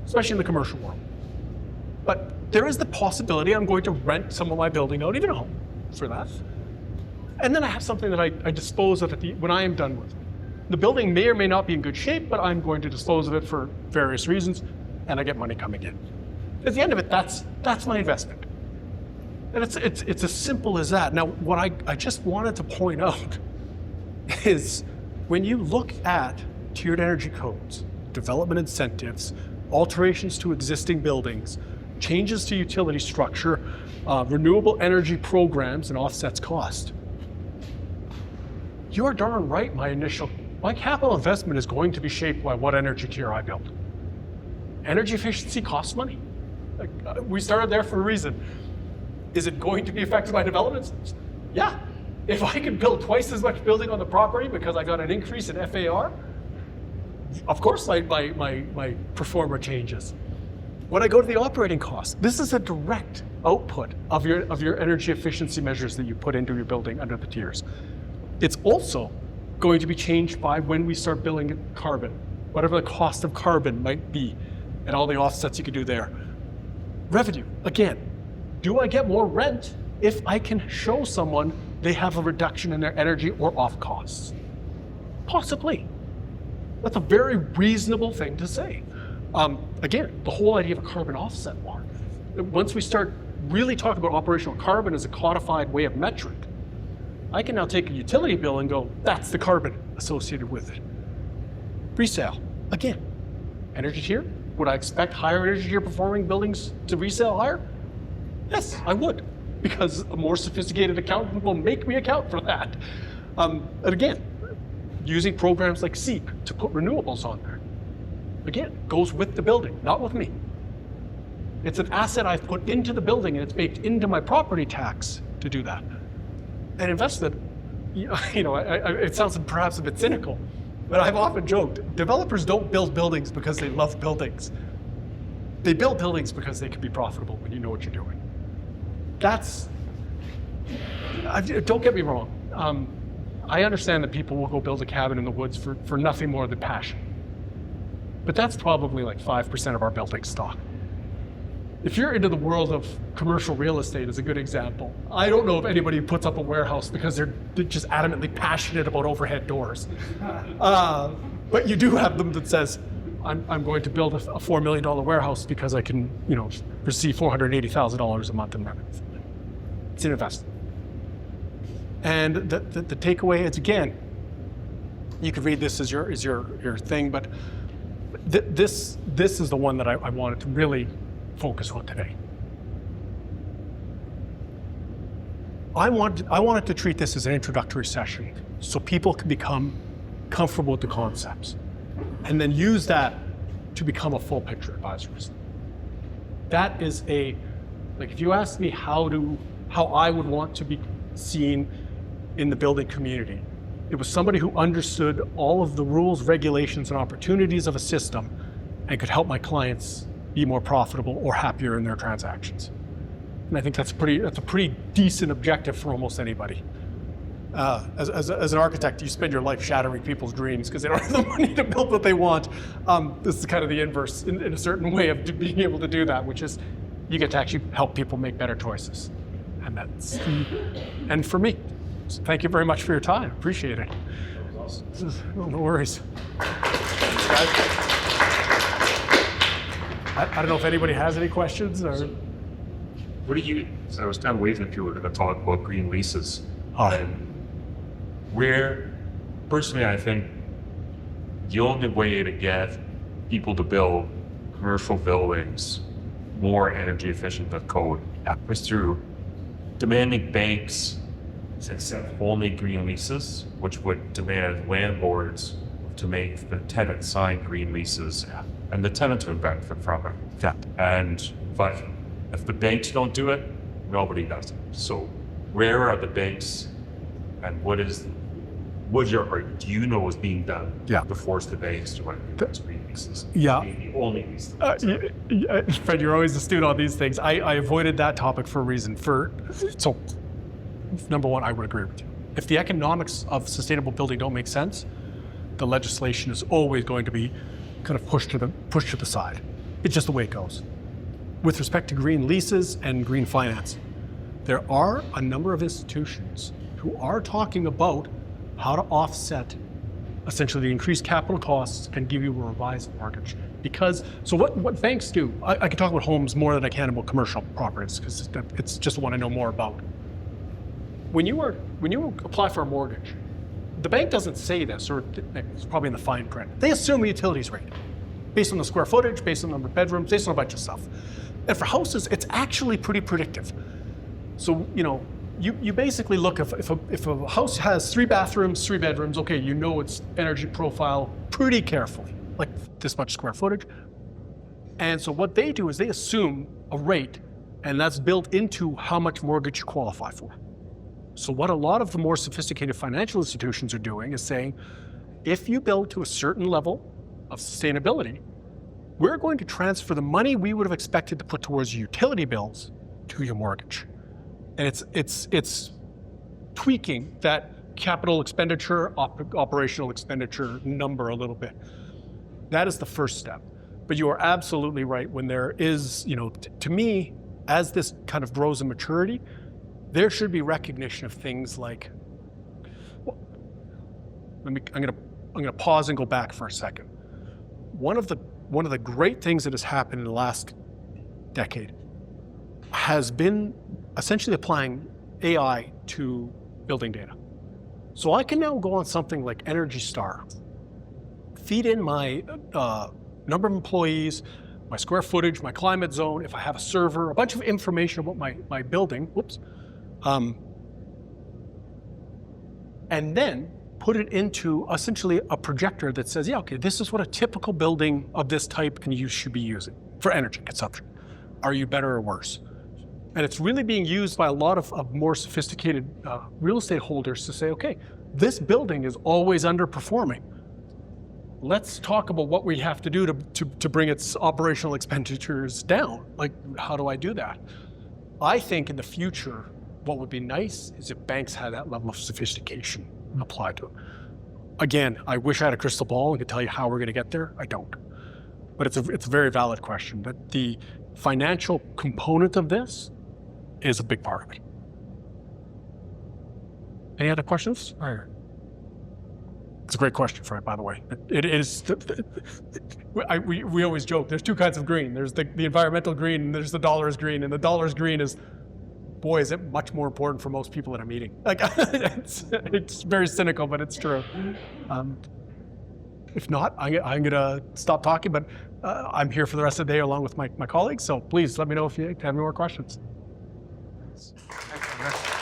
especially in the commercial world. But there is the possibility I'm going to rent some of my building out, even a home, for that. And then I have something that I dispose of when I am done with it. The building may or may not be in good shape, but I'm going to dispose of it for various reasons, and I get money coming in. At the end of it, that's my investment. And it's as simple as that. Now, what I just wanted to point out is When you look at tiered energy codes, development incentives, alterations to existing buildings, changes to utility structure, renewable energy programs, and offsets cost, you're darn right my capital investment is going to be shaped by what energy tier I build. Energy efficiency costs money. We started there for a reason. Is it going to be affected by developments? Yeah. If I can build twice as much building on the property because I got an increase in FAR, of course my performer changes. When I go to the operating costs, this is a direct output of your energy efficiency measures that you put into your building under the tiers. It's also going to be changed by when we start billing carbon, whatever the cost of carbon might be, and all the offsets you could do there. Revenue, again, do I get more rent if I can show someone they have a reduction in their energy or off costs? Possibly. That's a very reasonable thing to say. Again, the whole idea of a carbon offset mark. Once we start really talking about operational carbon as a codified way of metric, I can now take a utility bill and go, that's the carbon associated with it. Resale, again, energy tier. Would I expect higher energy tier performing buildings to resale higher? Yes, I would, because a more sophisticated accountant will make me account for that. And again, using programs like SAIT to put renewables on there, again, goes with the building, not with me. It's an asset I've put into the building and it's baked into my property tax to do that. And investment, it sounds perhaps a bit cynical, but I've often joked, developers don't build buildings because they love buildings. They build buildings because they can be profitable when you know what you're doing. Don't get me wrong. I understand that people will go build a cabin in the woods for nothing more than passion. But that's probably like 5% of our building stock. If you're into the world of commercial real estate as a good example, I don't know of anybody who puts up a warehouse because they're just adamantly passionate about overhead doors. But you do have them that says, I'm going to build a $4 million warehouse because I can, receive $480,000 a month in revenue. It's an investment. And the takeaway is, again, you could read this as your thing, but this is the one that I wanted to really focus on today. I wanted to treat this as an introductory session so people can become comfortable with the concepts and then use that to become a full picture advisors. That is if you ask me how I would want to be seen in the building community, it was somebody who understood all of the rules, regulations, and opportunities of a system and could help my clients be more profitable or happier in their transactions. And I think that's a pretty decent objective for almost anybody. As an architect, you spend your life shattering people's dreams because they don't have the money to build what they want. This is kind of the inverse in a certain way of being able to do that, which is you get to actually help people make better choices. And for me, so thank you very much for your time. Appreciate it. No worries. Thanks, guys. I don't know if anybody has any questions or. I was kind of waiting if you were going to talk about green leases. Personally, I think the only way to get people to build commercial buildings more energy efficient than code is through demanding banks to accept only green leases, which would demand landlords to make the tenant sign green leases, and the tenants would benefit from it. Yeah. But if the banks don't do it, nobody does it. So where are the banks, and do you know what's being done to force the banks to run green leases? Yeah. The only lease. Fred, you're always astute on these things. I avoided that topic for a reason. So number one, I would agree with you. If the economics of sustainable building don't make sense, the legislation is always going to be kind of pushed to the side. It's just the way it goes. With respect to green leases and green finance, there are a number of institutions who are talking about how to offset essentially the increased capital costs and give you a revised mortgage. So what banks do, I can talk about homes more than I can about commercial properties because it's just the one I know more about. When you apply for a mortgage, the bank doesn't say this, or it's probably in the fine print. They assume a utilities rate based on the square footage, based on the number of bedrooms, based on a bunch of stuff. And for houses, it's actually pretty predictive. So, you basically look, if a house has 3 bathrooms, 3 bedrooms, okay, you know its energy profile pretty carefully, like this much square footage. And so what they do is they assume a rate, and that's built into how much mortgage you qualify for. So what a lot of the more sophisticated financial institutions are doing is saying, if you build to a certain level of sustainability, we're going to transfer the money we would have expected to put towards your utility bills to your mortgage. And it's tweaking that capital expenditure, operational expenditure number a little bit. That is the first step. But you are absolutely right. When there is, to me, as this kind of grows in maturity, there should be recognition of things like, I'm gonna pause and go back for a second. One of the great things that has happened in the last decade has been essentially applying AI to building data. So I can now go on something like Energy Star, feed in my number of employees, my square footage, my climate zone, if I have a server, a bunch of information about my building, and then put it into essentially a projector that says, yeah, okay, this is what a typical building of this type and use should be using for energy consumption. Are you better or worse? And it's really being used by a lot of more sophisticated real estate holders to say, okay, this building is always underperforming. Let's talk about what we have to do to bring its operational expenditures down. Like, how do I do that? I think in the future, what would be nice is if banks had that level of sophistication applied to them. Again, I wish I had a crystal ball and could tell you how we're going to get there. I don't. But it's a very valid question. But the financial component of this is a big part of it. Any other questions? It's a great question, Fred, by the way. It is, we always joke, there's 2 kinds of green. There's the environmental green, and there's the dollars green. And the dollars green is, boy, is it much more important for most people at a meeting. Like, it's very cynical, but it's true. If not, I'm gonna stop talking, but I'm here for the rest of the day along with my colleagues, so please let me know if you have any more questions. Thanks.